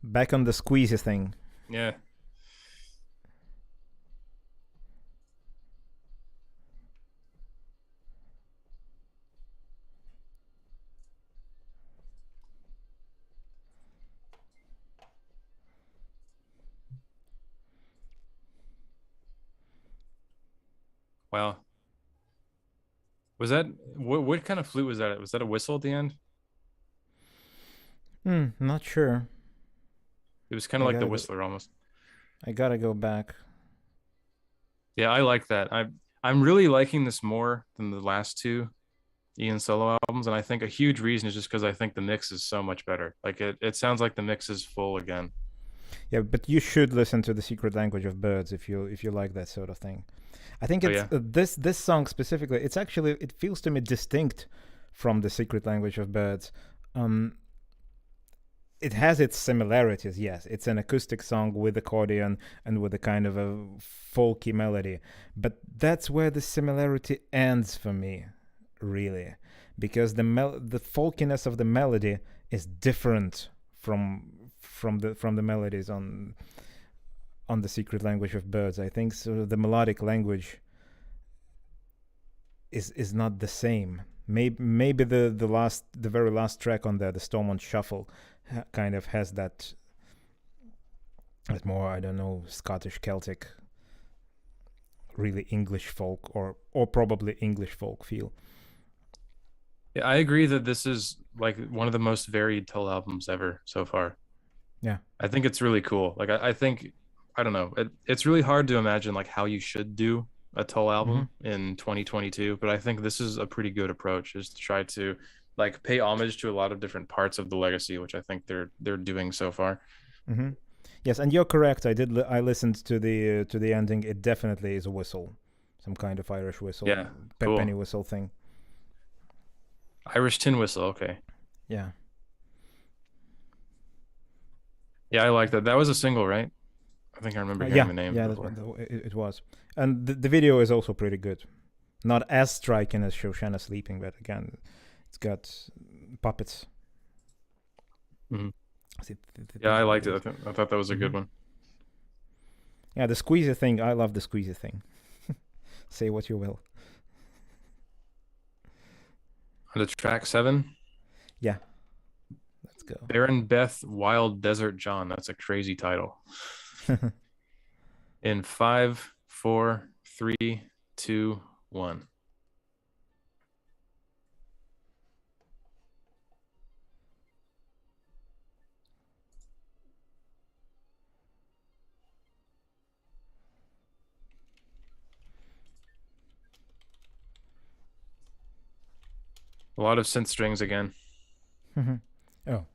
Back on the squeezy thing. Yeah. Wow. Was that what kind of flute was that? Was that a whistle at the end? Not sure. It was kind of I like the gotta go. Whistler almost. I gotta go back. Yeah, I like that. I'm really liking this more than the last two Ian solo albums, and I think a huge reason is just because I think the mix is so much better. Like it sounds like the mix is full again. Yeah, but you should listen to the Secret Language of Birds if you like that sort of thing. I think Oh it's yeah. this song specifically. It's actually it feels to me distinct from the Secret Language of Birds. Um, it has its similarities. Yes, it's an acoustic song with accordion and with a kind of a folky melody, but that's where the similarity ends for me, really, because the folkiness of the melody is different from the melodies on the Secret Language of Birds. I think sort of the melodic language is not the same. Maybe the very last track on there, the Stormont Shuffle, kind of has that more, I don't know, Scottish Celtic, really English folk or probably English folk feel. Yeah, I agree that this is like one of the most varied Tull albums ever so far. Yeah. I think it's really cool. Like I think I don't know. It's really hard to imagine like how you should do a Tull Mm-hmm. album in 2022, but I think this is a pretty good approach is to try to like pay homage to a lot of different parts of the legacy, which I think they're doing so far. Mm-hmm. Yes, and you're correct. I listened to the ending. It definitely is a whistle, some kind of Irish whistle, Yeah, cool. penny whistle thing. Irish tin whistle. Okay. Yeah. Yeah, I like that. That was a single, right? I think I remember hearing Yeah, the name yeah, before. it was, and the video is also pretty good. Not as striking as Shoshana Sleeping, but again, it's got puppets. Hmm. Yeah, I liked it. I thought that was a Mm-hmm. good one. Yeah, the squeezy thing. I love the squeezy thing. Say what you will. On to track 7, Yeah, let's go. Baron Beth Wild Desert John. That's a crazy title. In 5, 4, 3, 2, 1. A lot of synth strings again. Oh.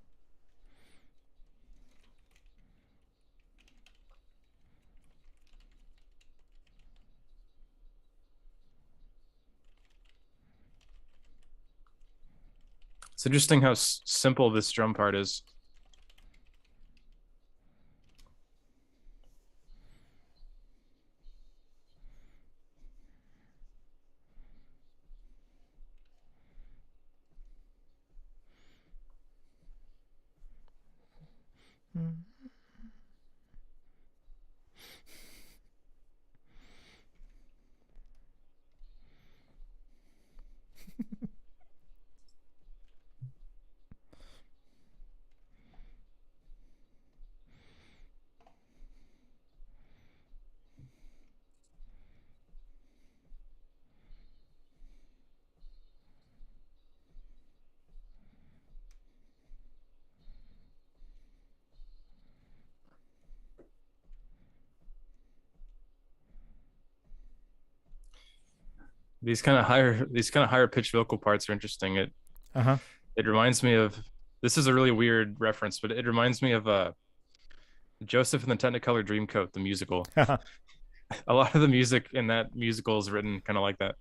It's interesting how simple this drum part is. These kind of higher pitched vocal parts are interesting. It reminds me of, this is a really weird reference, but it reminds me of Joseph and the Technicolor Dreamcoat, the musical. A lot of the music in that musical is written kind of like that.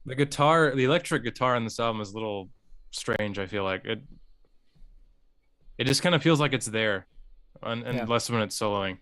The electric guitar on this album is a little strange. I feel like it just kind of feels like it's there, unless when it's soloing.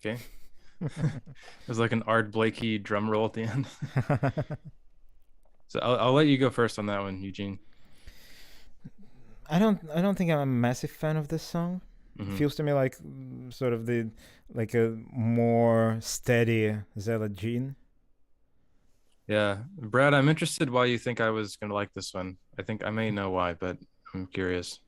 Okay. There's like an Art Blakey drum roll at the end. So I'll let you go first on that one, Eugene. I don't think I'm a massive fan of this song. Mm-hmm. Feels to me like sort of a more steady Zella Gene. Yeah, Brad, I'm interested why you think I was gonna like this one. I think I may know why, but I'm curious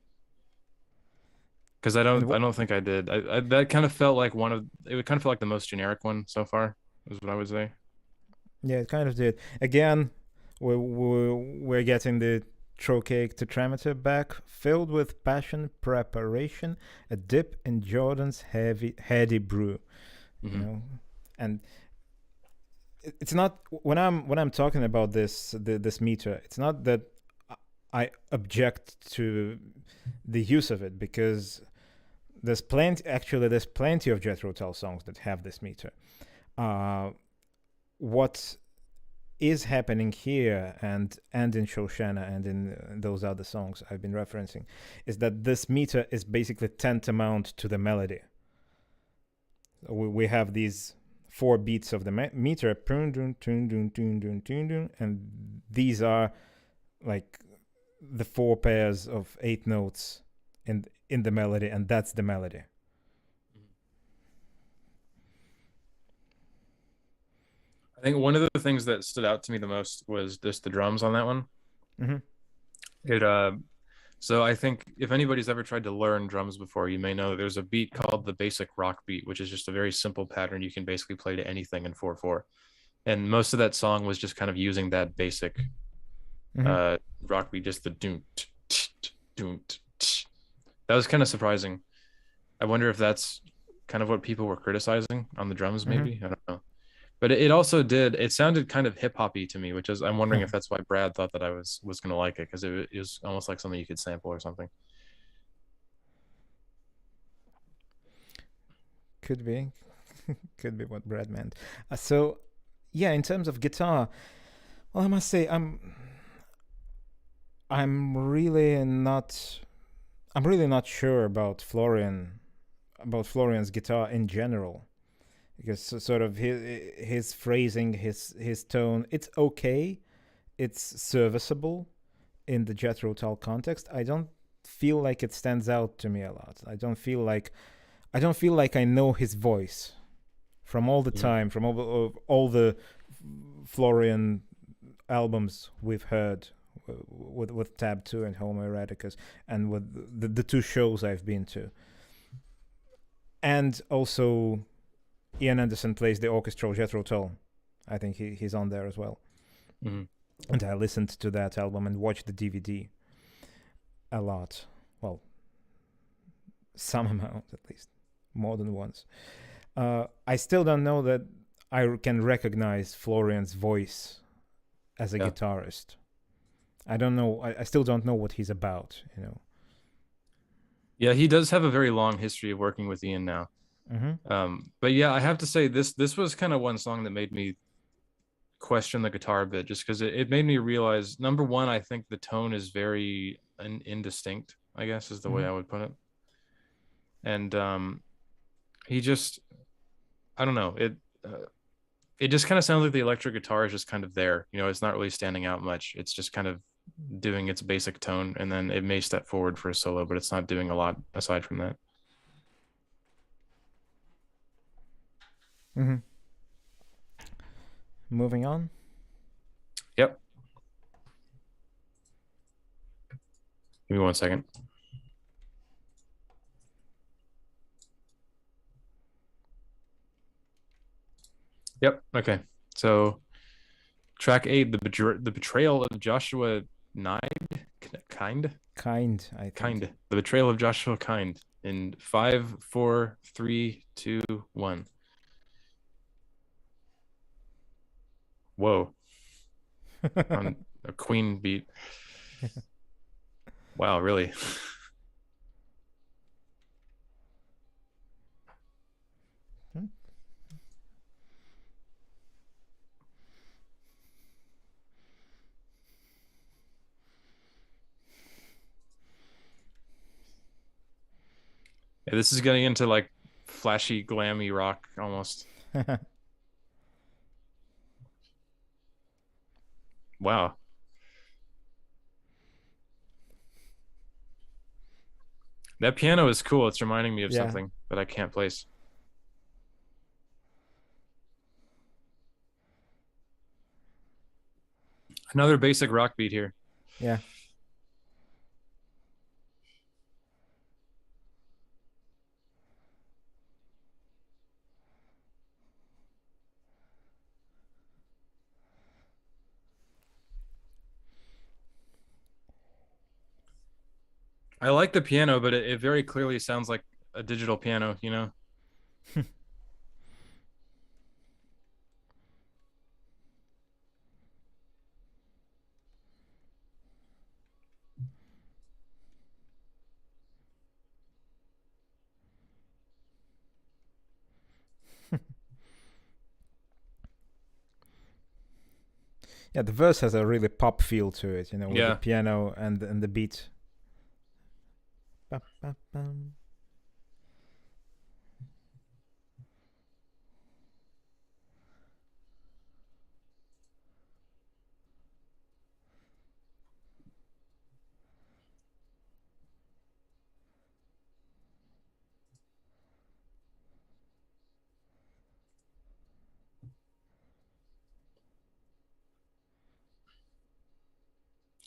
because I don't think I did. That kind of felt like it kind of felt like the most generic one so far, is what I would say. Yeah, it kind of did. Again, we're getting the trochaic tetrameter back, filled with passion, preparation, a dip in Jordan's heady brew. Mm-hmm. You know, and it's not when I'm talking about this meter. It's not that I object to the use of it, because there's plenty of Jethro Tull songs that have this meter. What is happening here and in Shoshana and in those other songs I've been referencing is that this meter is basically tantamount to the melody. We have these 4 beats of the meter, and these are like the 4 pairs of 8 notes in the melody, and that's the melody. I think one of the things that stood out to me the most was just the drums on that one. Mm-hmm. So I think if anybody's ever tried to learn drums before, you may know that there's a beat called the basic rock beat, which is just a very simple pattern you can basically play to anything in 4/4. And most of that song was just kind of using that basic rock beat, just the doom, doom. That was kind of surprising. I wonder if that's kind of what people were criticizing on the drums, maybe. I don't know. But it also it sounded kind of hip hoppy to me, which is, I'm wondering if that's why Brad thought that I was going to like it, because it was almost like something you could sample or something. Could be. Could be what Brad meant. So, yeah, in terms of guitar, well, I must say I'm really not sure about Florian's guitar in general, because sort of his phrasing, his tone, it's okay, it's serviceable in the Jethro Tull context. I don't feel like it stands out to me a lot. I don't feel like I know his voice from all the time, from all the Florian albums we've heard with Tab 2 and Homo Eroticus, and with the 2 shows I've been to. And also, Ian Anderson plays the orchestral Jethro Tull. I think he's on there as well. Mm-hmm. And I listened to that album and watched the DVD a lot. Well, some amount at least, more than once. I still don't know that I can recognize Florian's voice as a guitarist. I don't know. I still don't know what he's about, you know. Yeah, he does have a very long history of working with Ian now. But yeah, I have to say this was kind of one song that made me question the guitar a bit, just because it made me realize, number one, I think the tone is very indistinct, I guess is the way I would put it. And he just, I don't know, it just kind of sounds like the electric guitar is just kind of there, you know, it's not really standing out much. It's just kind of doing its basic tone, and then it may step forward for a solo, but it's not doing a lot aside from that. Moving on. Yep. Give me 1 second. Yep. Okay. So track 8, the betrayal of Joshua Kind. I think. Kind. The betrayal of Joshua Kind in 5, 4, 3, 2, 1. Whoa. On a Queen beat. Wow, really? Yeah, this is getting into like flashy, glammy rock almost. Wow. That piano is cool. It's reminding me of something that I can't place. Another basic rock beat here. Yeah. I like the piano, but it very clearly sounds like a digital piano, you know? Yeah, the verse has a really pop feel to it, you know, with the piano and the beat.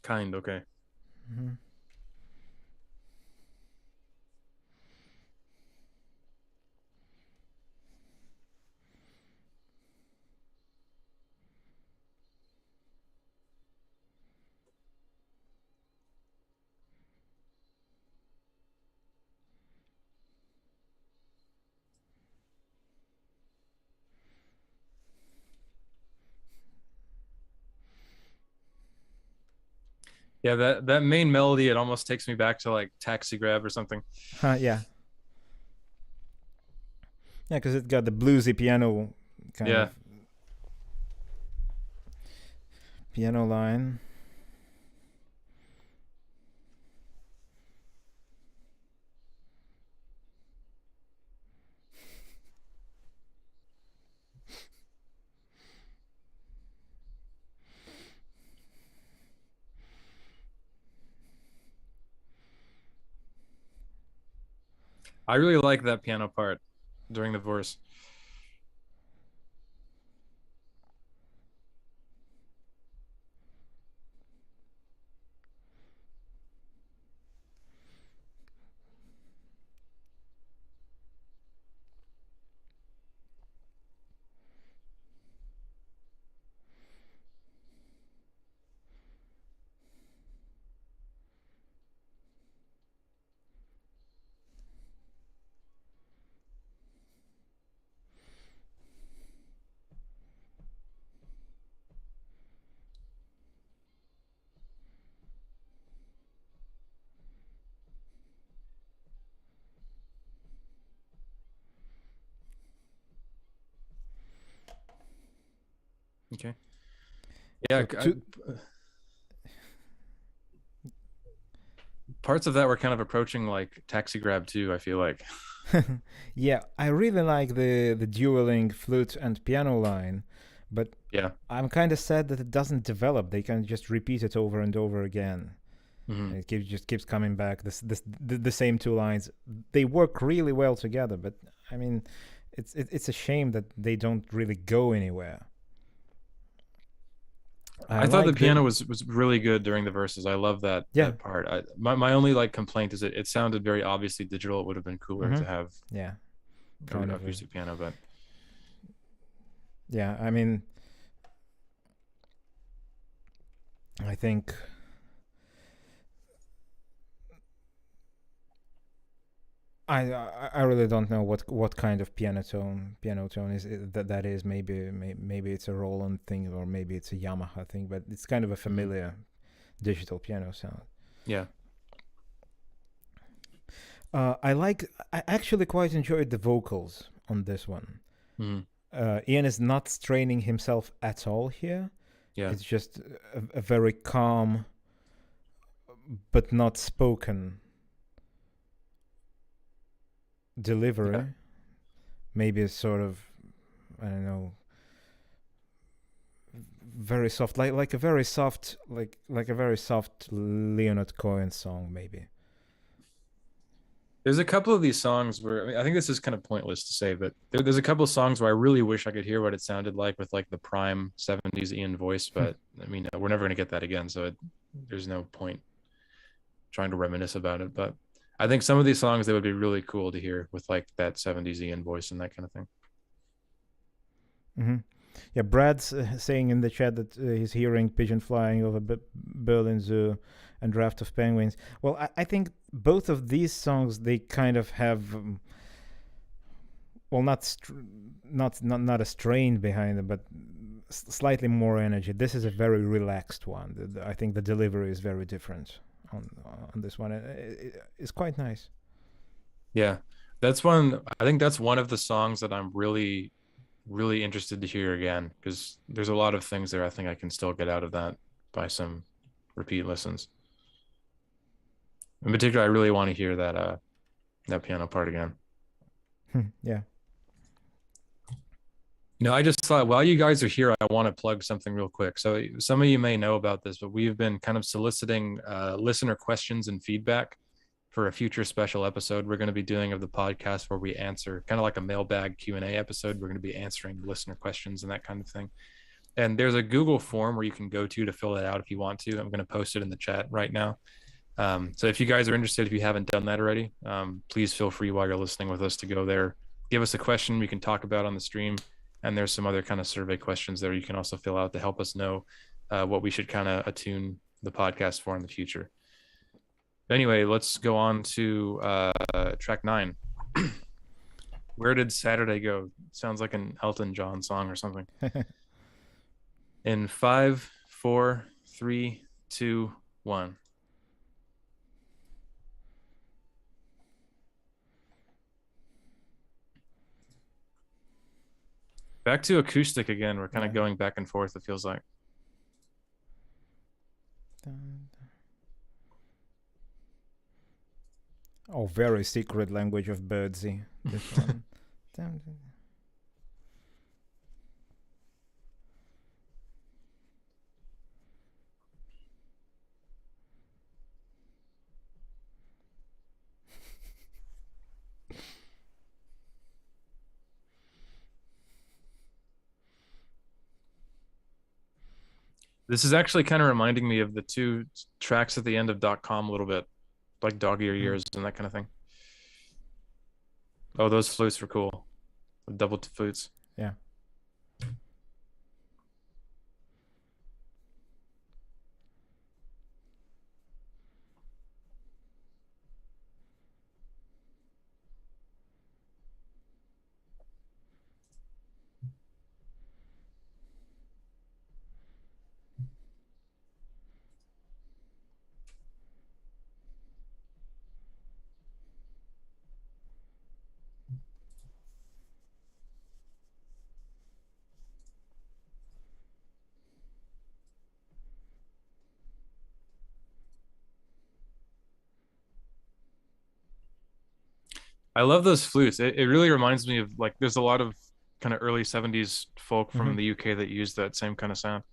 Kind, okay. Mm-hmm. Yeah, that main melody, it almost takes me back to like Taxi Grab or something. Yeah. Yeah, because it got the bluesy piano kind Yeah. of piano line. I really like that piano part during the verse. Okay. Yeah, So two. parts of that were kind of approaching like Taxi Grab too, I feel like. Yeah, I really like the dueling flute and piano line, but Yeah. I'm kind of sad that it doesn't develop. They can just repeat it over and over again. Mm-hmm. And it just keeps coming back. The same two lines. They work really well together, but I mean, it's a shame that they don't really go anywhere. I thought the piano was really good during the verses. I love that part. My only like complaint is it sounded very obviously digital. It would have been cooler to have yeah, kind of acoustic piano, but yeah, I mean, I think I really don't know what kind of piano tone is that is. Maybe it's a Roland thing, or maybe it's a Yamaha thing, but it's kind of a familiar digital piano sound. Yeah. I actually quite enjoyed the vocals on this one. Ian is not straining himself at all here. Yeah. It's just a very calm but not spoken delivery. Yeah. Maybe a sort of, I don't know, very soft, like a very soft, like a very soft Leonard Cohen song, maybe. There's a couple of these songs where I think this is kind of pointless to say, but there's a couple of songs where I really wish I could hear what it sounded like with like the prime 70s Ian voice, but I mean, we're never going to get that again, so there's no point trying to reminisce about it. But I think some of these songs, they would be really cool to hear with like that 70s Ian voice and that kind of thing. Mm-hmm. Yeah, Brad's saying in the chat that he's hearing pigeon flying over Berlin Zoo and Draft of Penguins. Well, I think both of these songs, they kind of have, well, not a strain behind them, but slightly more energy. This is a very relaxed one. I think the delivery is very different on this one. It's quite nice. Yeah, that's one. I think that's one of the songs that I'm really interested to hear again, because there's a lot of things there I think I can still get out of that by some repeat listens. In particular, I really want to hear that piano part again. Yeah. No, I just thought while you guys are here, I want to plug something real quick. So some of you may know about this, but we've been kind of soliciting listener questions and feedback for a future special episode we're going to be doing of the podcast, where we answer kind of like a mailbag Q&A episode. We're going to be answering listener questions and that kind of thing. And there's a Google form where you can go to fill that out if you want to. I'm going to post it in the chat right now. So if you guys are interested, if you haven't done that already, please feel free while you're listening with us to go there, give us a question we can talk about on the stream. And there's some other kind of survey questions there you can also fill out to help us know what we should kind of attune the podcast for in the future. Anyway, let's go on to track 9. Where did Saturday go? Sounds like an Elton John song or something. In 5, 4, 3, 2, 1. Back to acoustic again. We're kind of going back and forth, it feels like. Oh, very secret language of birdsy. This one. This is actually kind of reminding me of the 2 tracks at the end of .com a little bit, like Dog Ear Years and that kind of thing. Oh, those flutes were cool. Double flutes. Yeah. I love those flutes. It really reminds me of, like, there's a lot of kind of early 70s folk from the UK that use that same kind of sound.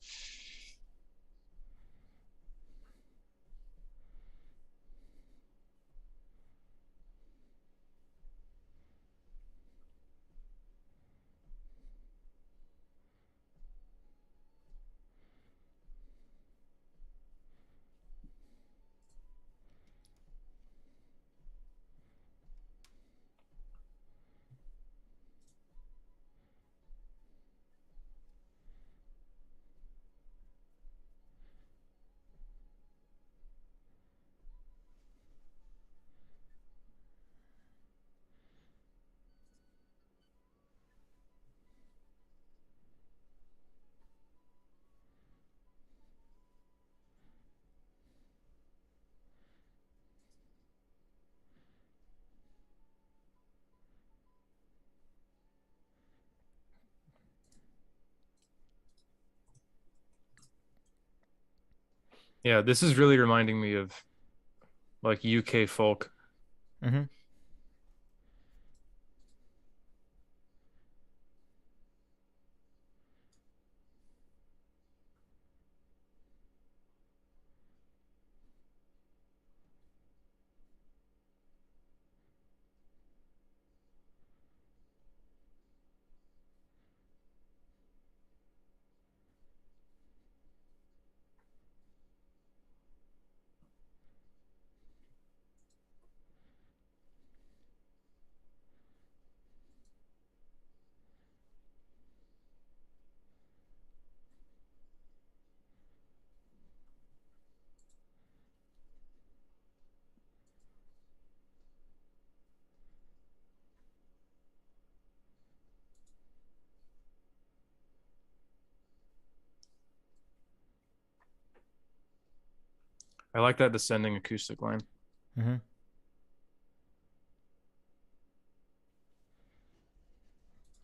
Yeah, this is really reminding me of like UK folk. I like that descending acoustic line.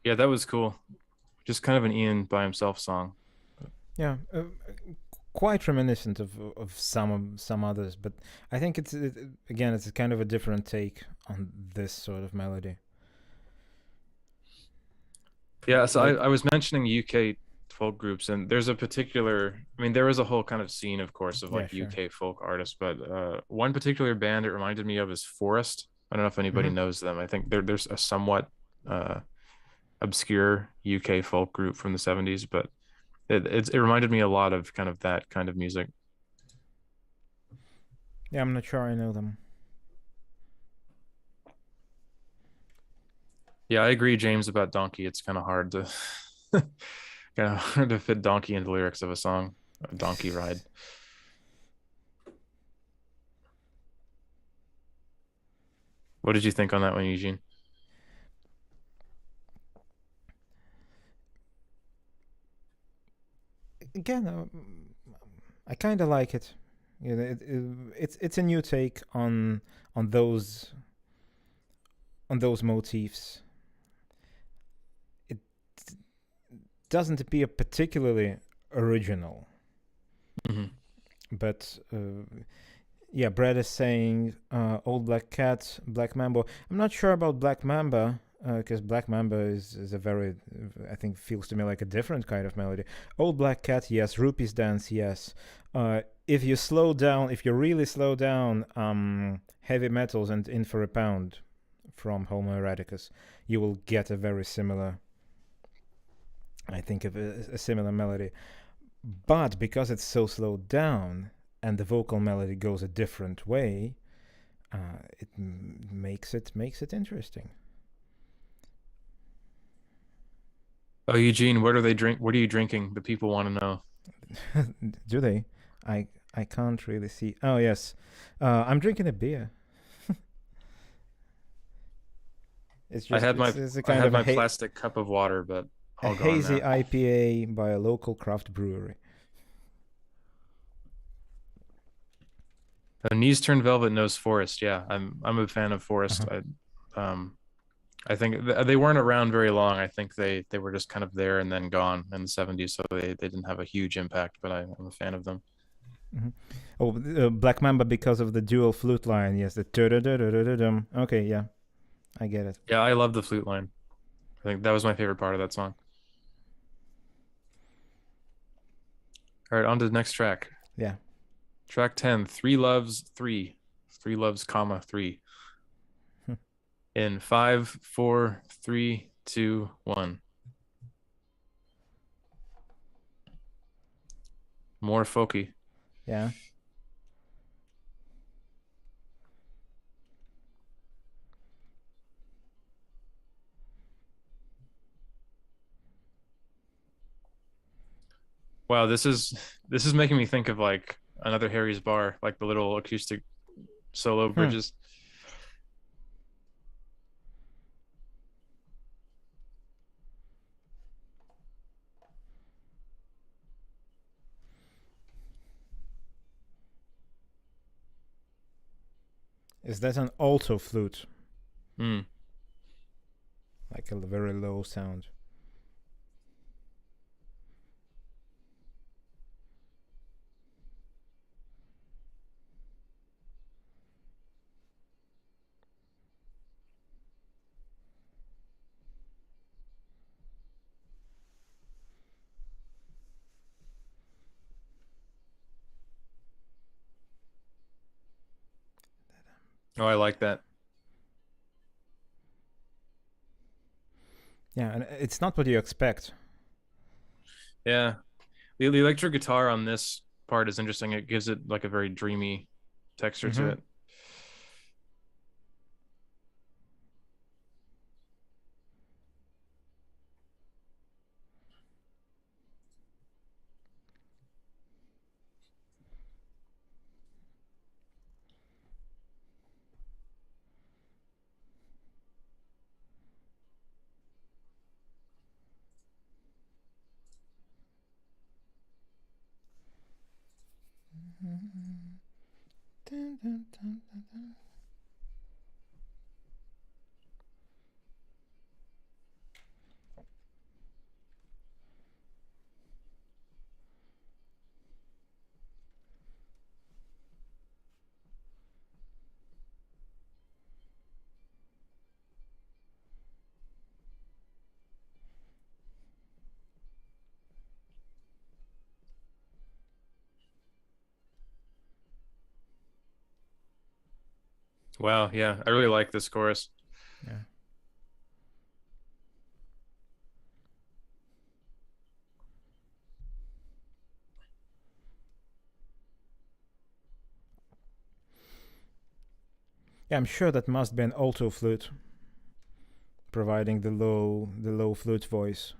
Yeah, that was cool. Just kind of an Ian by himself song. Yeah, quite reminiscent of some others, but I think it's kind of a different take on this sort of melody. Yeah, so I was mentioning UK folk groups, and there's a particular, I mean, there is a whole kind of scene, of course, of like UK folk artists, but one particular band it reminded me of is Forest. I don't know if anybody knows them. I think there's a somewhat obscure UK folk group from the 70s, but It reminded me a lot of kind of that kind of music. Yeah, I'm not sure I know them. Yeah, I agree, James, about Donkey. It's kind of hard to kind of hard to fit Donkey into the lyrics of a song, a donkey ride. What did you think on that one, Eugene? Again, I kind of like it. You know, it's a new take on those on those motifs. It doesn't appear particularly original, Hmm. but yeah, Brad is saying Old Black Cat, Black Mamba. I'm not sure about Black Mamba because Black Mamba is a very, I think, feels to me like a different kind of melody. Old Black Cat, yes. Rupees Dance, yes. If you slow down, if you really slow down Heavy Metals and In for a Pound from Homo Eroticus, you will get a very similar, I think, a similar melody. But because it's so slowed down and the vocal melody goes a different way, it makes it interesting. Oh, Eugene, what are they drink? What are you drinking? The people want to know. Do they? I can't really see. Oh yes, I'm drinking a beer. It's I just had my it's a I kind had of my plastic cup of water, but a all gone hazy now. IPA by a local craft brewery. Knees turn velvet, nose forest. Yeah, I'm a fan of Forest. Uh-huh. Um I think they weren't around very long. I think they were just kind of there and then gone in the 70s, so they didn't have a huge impact, but I'm a fan of them. Mm-hmm. Oh, Black Mamba because of the dual flute line. Yes, the dum. Okay, yeah, I get it. Yeah, I love the flute line. I think that was my favorite part of that song. All right, on to the next track. Yeah. Track 10, Three Loves 3. Three Loves, comma, 3. In five, four, three, two, one. More folky. Yeah. Wow, this is making me think of like another Harry's bar, like the little acoustic solo Hmm. bridges. Is that an alto flute? Mm. Like a very low sound. Oh, I like that. Yeah, and it's not what you expect. Yeah. The electric guitar on this part is interesting. It gives it like a very dreamy texture to Mm-hmm. it. Dun, dun, dun, dun. Wow, yeah. I really like this chorus. Yeah. Yeah, I'm sure that must be an alto flute, providing the low flute voice.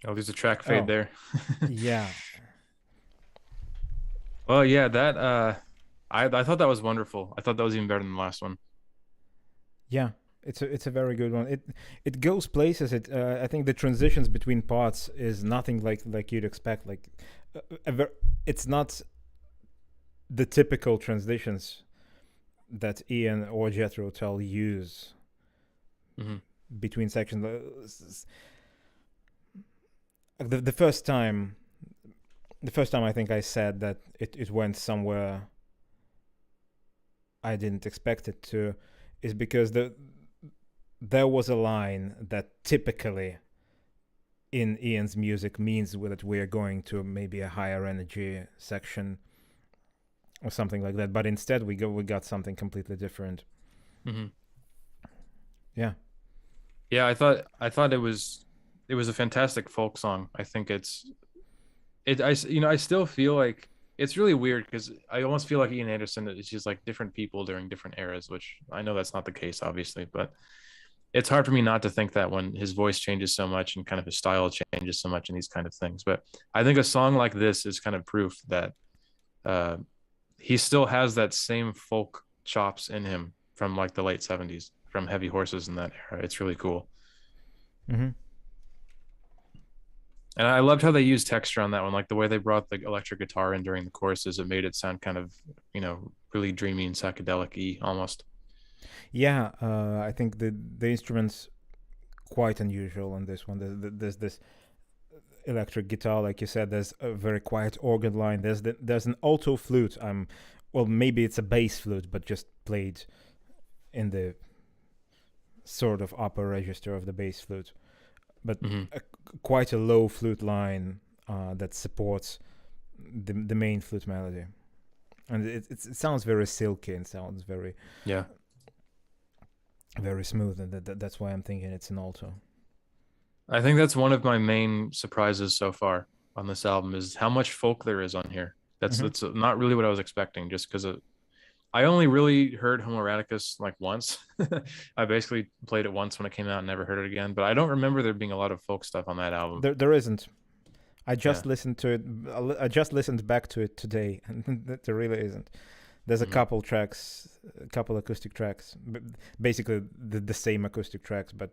Oh, there's a track fade Oh, there. yeah. Well, yeah, that I thought that was wonderful. I thought that was even better than the last one. Yeah, it's a very good one. It goes places. I think the transitions between parts is nothing like you'd expect. Like, it's not the typical transitions that Ian or Jethro Tull use Mm-hmm. between sections. The first time, I think I said that it went somewhere I didn't expect it to, is because there was a line that typically in Ian's music means that we are going to maybe a higher energy section or something like that, but instead we got something completely different. Mm-hmm. Yeah. Yeah, I thought it was a fantastic folk song. I think I still feel like it's really weird because I almost feel like Ian Anderson is just like different people during different eras, which I know that's not the case, obviously, but it's hard for me not to think that when his voice changes so much and kind of his style changes so much in these kind of things. But I think a song like this is kind of proof that uh, he still has that same folk chops in him from like the late 70s, from Heavy Horses in that era. It's really cool. Mm-hmm. And I loved how they used texture on that one, like the way they brought the electric guitar in during the choruses. It made it sound kind of, really dreamy and psychedelic-y almost. Yeah, I think the instruments quite unusual on this one. There's this electric guitar, like you said. There's a very quiet organ line. There's an alto flute. Well, maybe it's a bass flute, but just played in the sort of upper register of the bass flute. But Mm-hmm. quite a low flute line that supports the main flute melody, and it sounds very silky and sounds very Yeah. very smooth, and that's why I'm thinking it's an alto. I think that's one of my main surprises so far on this album is how much folk there is on here. That's Mm-hmm. that's not really what I was expecting, just because I only really heard Homo Eradicus like once. I basically played it once when it came out and never heard it again. But I don't remember there being a lot of folk stuff on that album. There isn't. I Yeah. just listened to it. I just listened back to it today, and there really isn't. There's a Mm-hmm. couple tracks, a couple acoustic tracks, basically the same acoustic tracks, but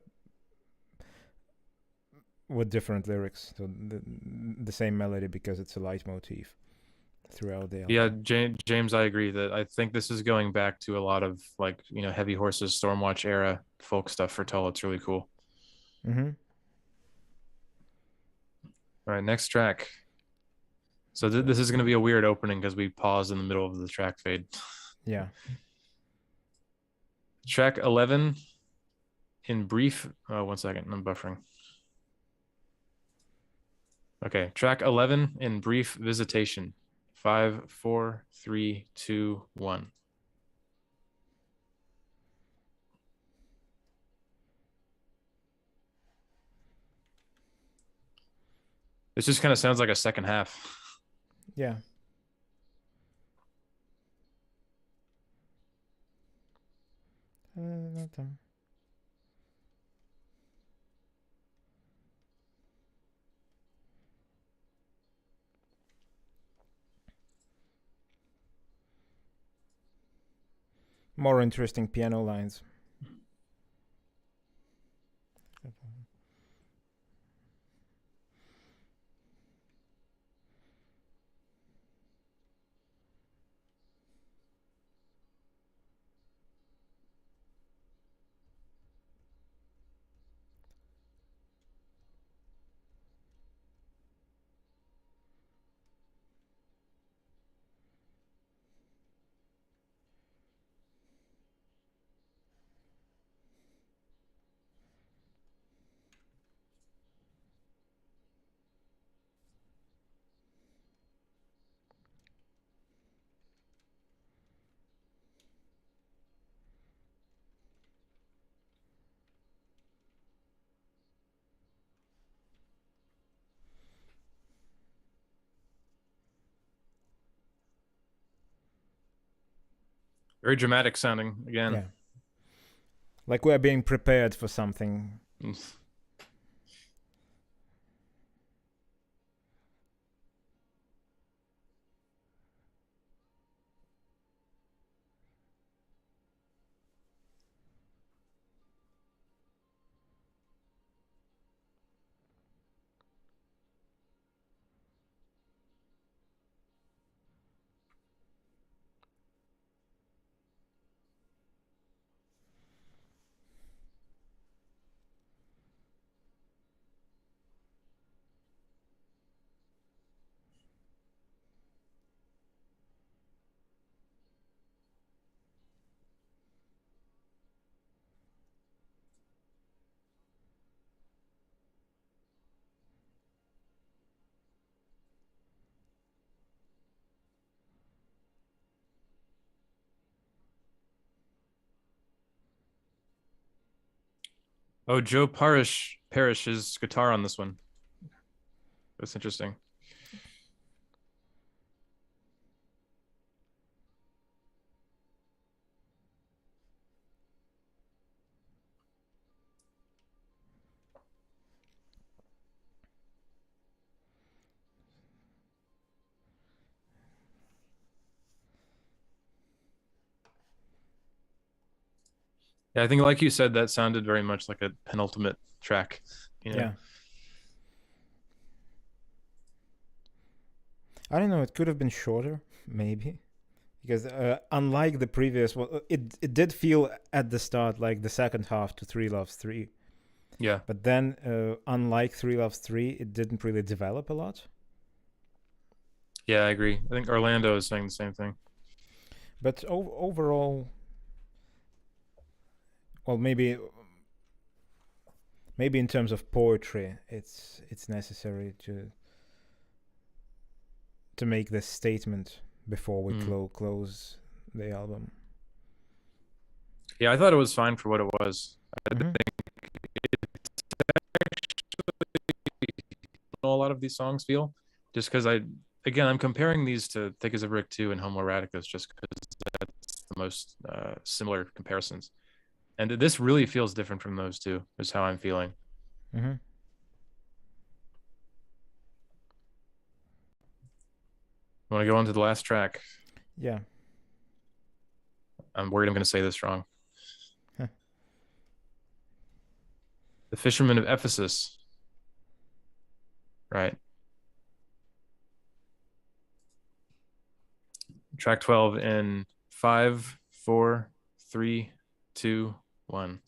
with different lyrics. So the same melody because it's a leitmotif throughout the Yeah, album. James, I agree that I think this is going back to a lot of like, Heavy Horses, Stormwatch era folk stuff for Tull. It's really cool. Mm-hmm. All right, next track. So this is going to be a weird opening because we pause in the middle of the track fade. Yeah. Track 11 in brief. Oh, 1 second. I'm buffering. Okay, track 11 in brief visitation. 5, 4, 3, 2, 1. This just kind of sounds like a second half. Yeah. More interesting piano lines. Very dramatic sounding again. Yeah. Like we're being prepared for something. Oh, Joe Parrish's guitar on this one. That's interesting. Yeah, I think like you said, that sounded very much like a penultimate track. You know? Yeah. I don't know. It could have been shorter, maybe, because unlike the previous one, it did feel at the start like the second half to Three Loves Three. Yeah. But then, unlike Three Loves Three, it didn't really develop a lot. Yeah, I agree. I think Orlando is saying the same thing. But overall, well, maybe in terms of poetry, it's necessary to make this statement before we close the album. Yeah, I thought it was fine for what it was. I think a lot of these songs feel, just because I'm comparing these to Thick as a Brick 2 and Homo Eradicus just because that's the most similar comparisons. And this really feels different from those two, is how I'm feeling. Mm-hmm. Want to go on to the last track? Yeah. I'm worried I'm going to say this wrong. The Fisherman of Ephesus. Right. Track 12 in 5, 4, 3, 2, 1.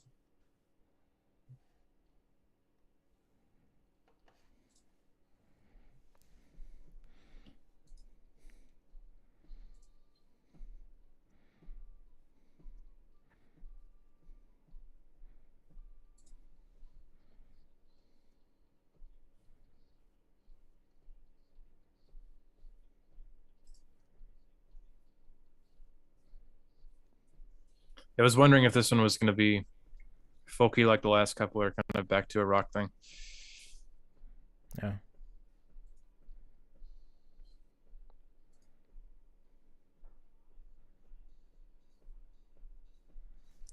I was wondering if this one was going to be folky like the last couple, or kind of back to a rock thing. Yeah.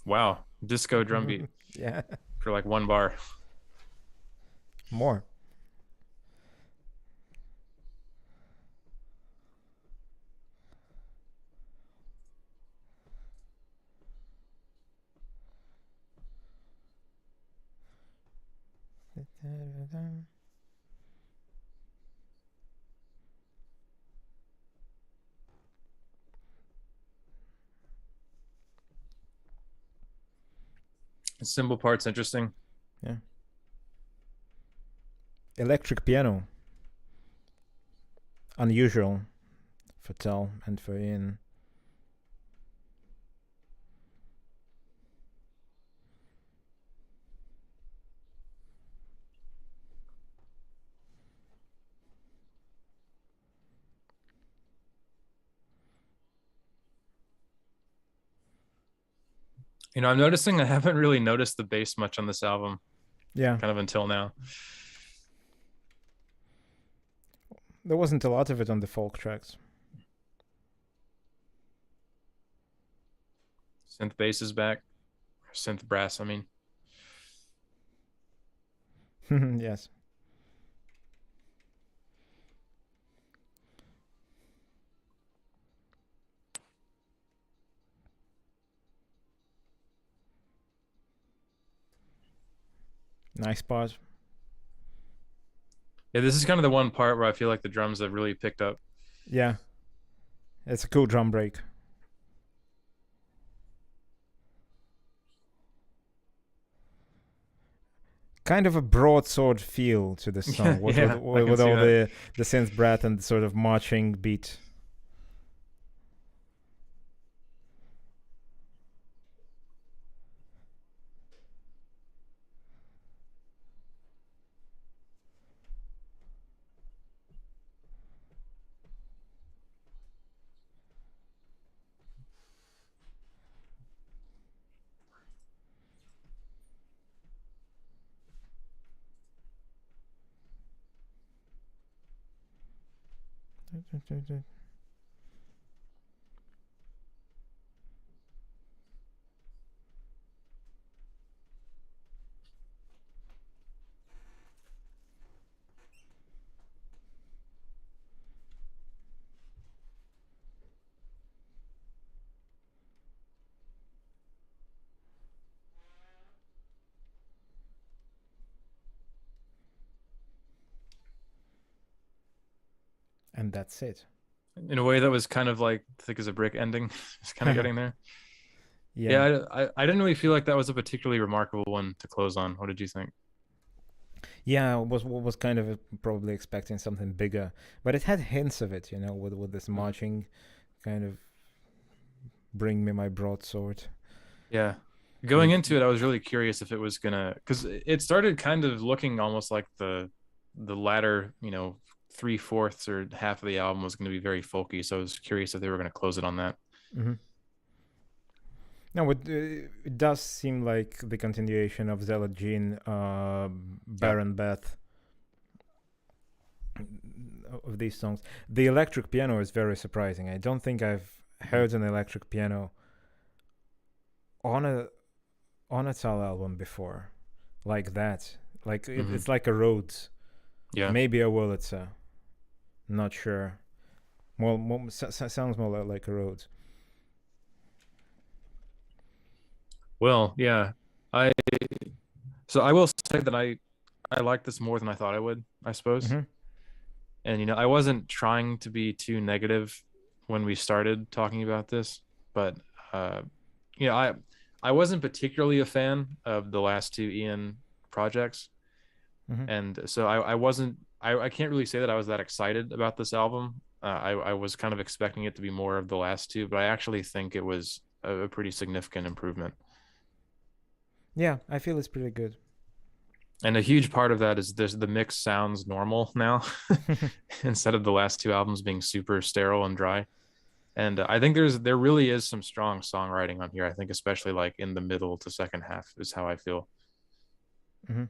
Wow. Disco drum beat. Yeah. For like one bar. More. The cymbal part's interesting. Yeah. Electric piano. Unusual for Tull and for Ian. You know, I'm noticing I haven't really noticed the bass much on this album. Yeah. Kind of until now. There wasn't a lot of it on the folk tracks. Synth bass is back. Synth brass, I mean. Yes. Nice pause. Yeah, this is kind of the one part where I feel like the drums have really picked up. Yeah. It's a cool drum break. Kind of a broadsword feel to this song, with, Yeah, I can with see all that. the synth breath and the sort of marching beat. And that's it. In a way that was kind of like thick as a brick ending. It's kind of getting there. Yeah. Yeah, I didn't really feel like that was a particularly remarkable one to close on. What did you think? Yeah, was kind of probably expecting something bigger, but it had hints of it, with this marching kind of bring me my broadsword. Yeah. Going into it, I was really curious if it was gonna, because it started kind of looking almost like the latter, 3/4 or half of the album was going to be very folky. So I was curious if they were going to close it on that. Mm-hmm. No, it does seem like the continuation of Zealot, Gene, Baron Beth, of these songs. The electric piano is very surprising. I don't think I've heard an electric piano on a Tull album before, like that. Like it's like a Rhodes, Yeah. maybe a Wurlitzer, not sure. Sounds more like a Rhodes. Well, yeah. I so I will say that I like this more than I thought I would, I suppose. Mm-hmm. And I wasn't trying to be too negative when we started talking about this, but uh you know, I wasn't particularly a fan of the last two Ian projects. Mm-hmm. And so I wasn't I can't really say that I was that excited about this album. I was kind of expecting it to be more of the last two, but I actually think it was a pretty significant improvement. Yeah, I feel it's pretty good. And a huge part of that is the mix sounds normal now instead of the last two albums being super sterile and dry. And I think there really is some strong songwriting on here. I think especially like in the middle to second half is how I feel. Mm-hmm.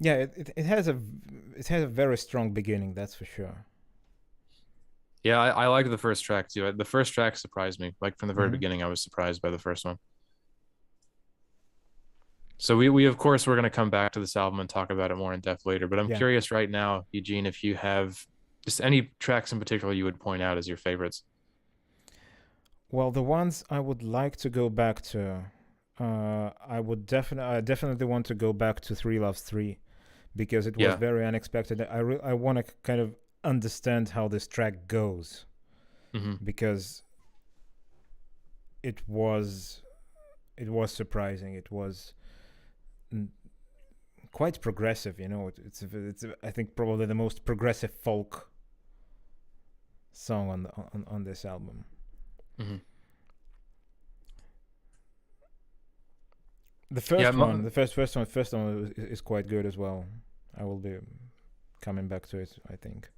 Yeah, it has a very strong beginning, that's for sure. Yeah, I like the first track too. The first track surprised me. Like from the very Mm-hmm. beginning, I was surprised by the first one. So we of course we're gonna come back to this album and talk about it more in depth later. But I'm Yeah. curious right now, Eugene, if you have just any tracks in particular you would point out as your favorites. Well, the ones I would like to go back to, I would definitely want to go back to Three Loves Three, because it was very unexpected. I want to kind of understand how this track goes, because it was surprising. It was quite progressive. It's I think probably the most progressive folk song on this album. Mm-hmm. The first one, the first one is quite good as well. I will be coming back to it, I think.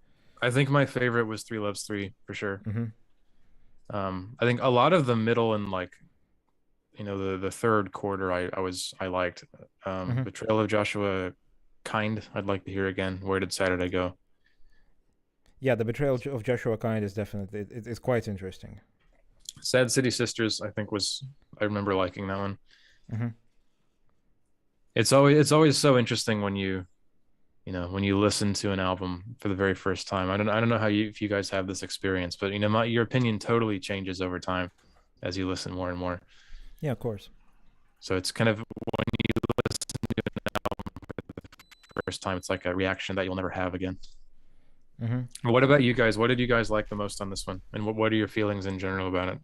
I think my favorite was Three Loves Three for sure. Mm-hmm. I think a lot of the middle and like, the third quarter I liked. Betrayal of Joshua Kind, I'd like to hear again. Where Did Saturday Go? Yeah, the Betrayal of Joshua Kind is definitely it's quite interesting. Sad City Sisters, I think I remember liking that one. Mm-hmm. It's always so interesting when when you listen to an album for the very first time. I don't know if you guys have this experience, but your opinion totally changes over time as you listen more and more. Yeah, of course. So it's kind of when you listen to an album for the first time, it's like a reaction that you'll never have again. Mm-hmm. What about you guys? What did you guys like the most on this one? And what are your feelings in general about it?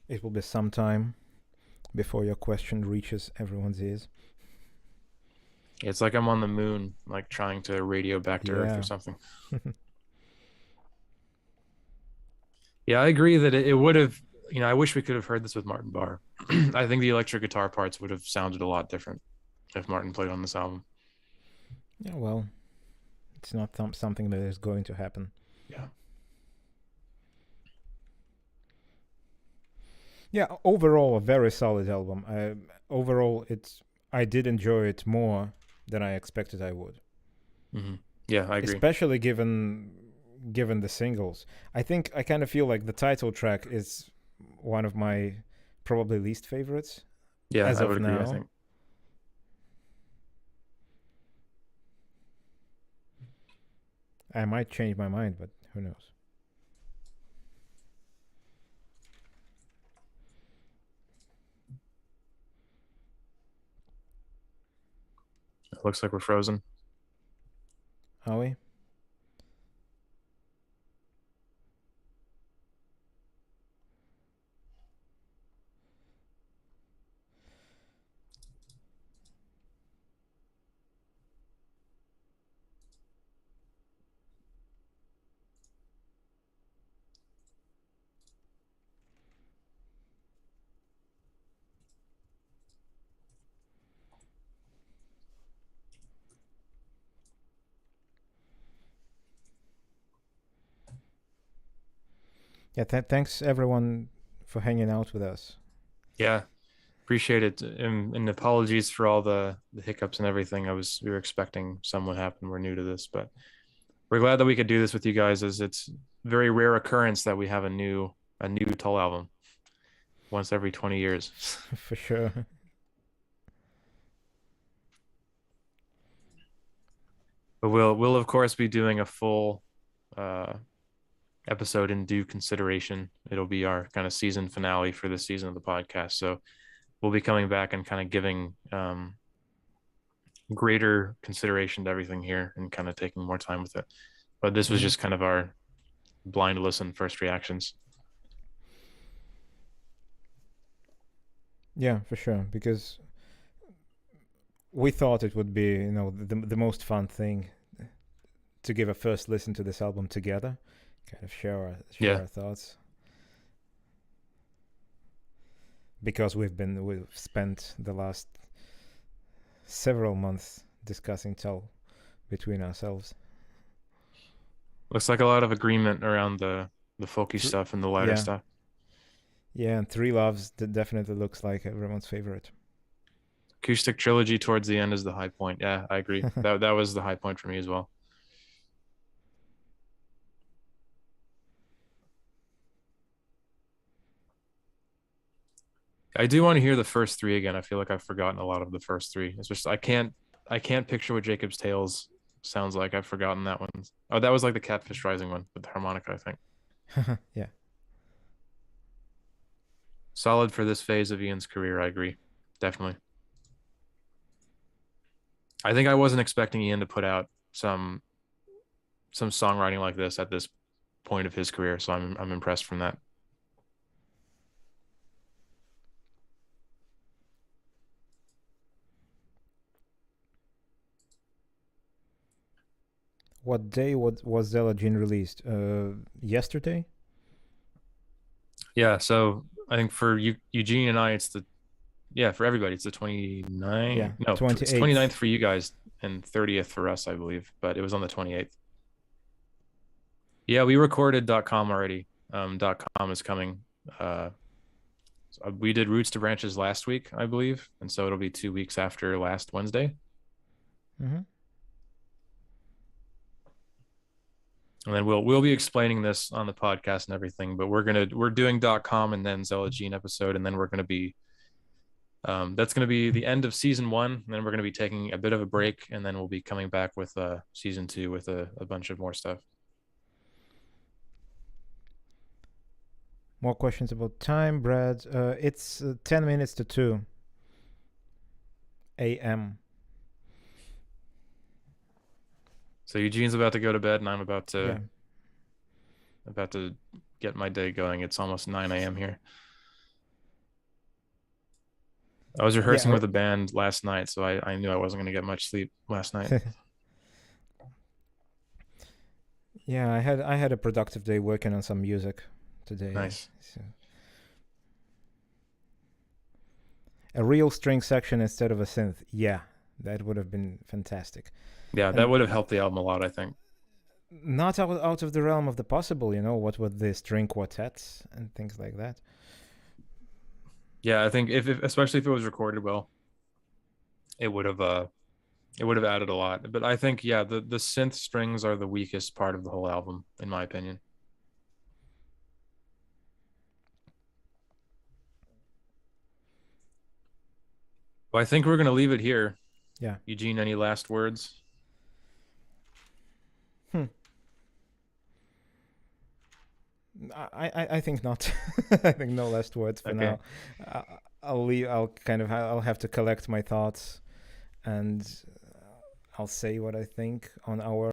It will be some time before your question reaches everyone's ears. It's like I'm on the moon, like trying to radio back to Earth or Yeah. something. Yeah, I agree that it would have, I wish we could have heard this with Martin Barr. I think the electric guitar parts would have sounded a lot different if Martin played on this album. Yeah, well, it's not something that is going to happen. Yeah. Yeah, overall, a very solid album. Overall, I did enjoy it more than I expected I would. Mm-hmm. Yeah, I agree. Especially given the singles. I think I kind of feel like the title track is one of my probably least favorites. Yeah, as I of would agree, now. I think. I might change my mind, but who knows? It looks like we're frozen. Are we? Yeah, thanks everyone for hanging out with us. Yeah, appreciate it. And apologies for all the hiccups and everything. We were expecting some would happen. We're new to this, but we're glad that we could do this with you guys, as it's a very rare occurrence that we have a new Tull album once every 20 years. For sure. But we'll of course be doing a full episode in due consideration. It'll be our kind of season finale for this season of the podcast. So we'll be coming back and kind of giving greater consideration to everything here and kind of taking more time with it. But this was just kind of our blind listen first reactions. Yeah, for sure, because we thought it would be, the most fun thing to give a first listen to this album together, kind of share our thoughts. Because we've spent the last several months discussing Tull between ourselves. Looks like a lot of agreement around the folky stuff and the lighter stuff. Yeah, and Three Loves definitely looks like everyone's favorite. Acoustic trilogy towards the end is the high point. Yeah, I agree. that was the high point for me as well. I do want to hear the first three again. I feel like I've forgotten a lot of the first three. It's just I can't picture what Jacob's Tales sounds like. I've forgotten that one. Oh, that was like the Catfish Rising one with the harmonica, I think. Yeah. Solid for this phase of Ian's career, I agree. Definitely. I think I wasn't expecting Ian to put out some songwriting like this at this point of his career, so I'm impressed from that. What day was Zella Gene released? Yesterday? Yeah, so I think for Eugene and I, for everybody, it's the 29th. Yeah, no, 28th. It's 29th for you guys and 30th for us, I believe, but it was on the 28th. Yeah, we recorded .com already. .com is coming. We did Roots to Branches last week, I believe, and so it'll be 2 weeks after last Wednesday. Mm-hmm. And then we'll be explaining this on the podcast and everything, but we're doing .com and then Zella Gene episode, and then we're gonna be that's gonna be the end of season 1, and then we're gonna be taking a bit of a break, and then we'll be coming back with season 2 with a bunch of more stuff. More questions about time, Brad. It's 10 minutes to 2 a.m. So Eugene's about to go to bed, and I'm Yeah. about to get my day going. It's almost 9 a.m. here. I was rehearsing with a band last night, so I knew I wasn't going to get much sleep last night. Yeah, I had a productive day working on some music today. Nice. So. A real string section instead of a synth. Yeah, that would have been fantastic. Yeah, that would have helped the album a lot, I think. Not out of the realm of the possible, what with the string quartets and things like that. Yeah, I think if especially if it was recorded well, it would have added a lot. But I think the synth strings are the weakest part of the whole album, in my opinion. Well, I think we're gonna leave it here. Yeah. Eugene, any last words? I think not. I think no last words for now. I'll have to collect my thoughts, and I'll say what I think on our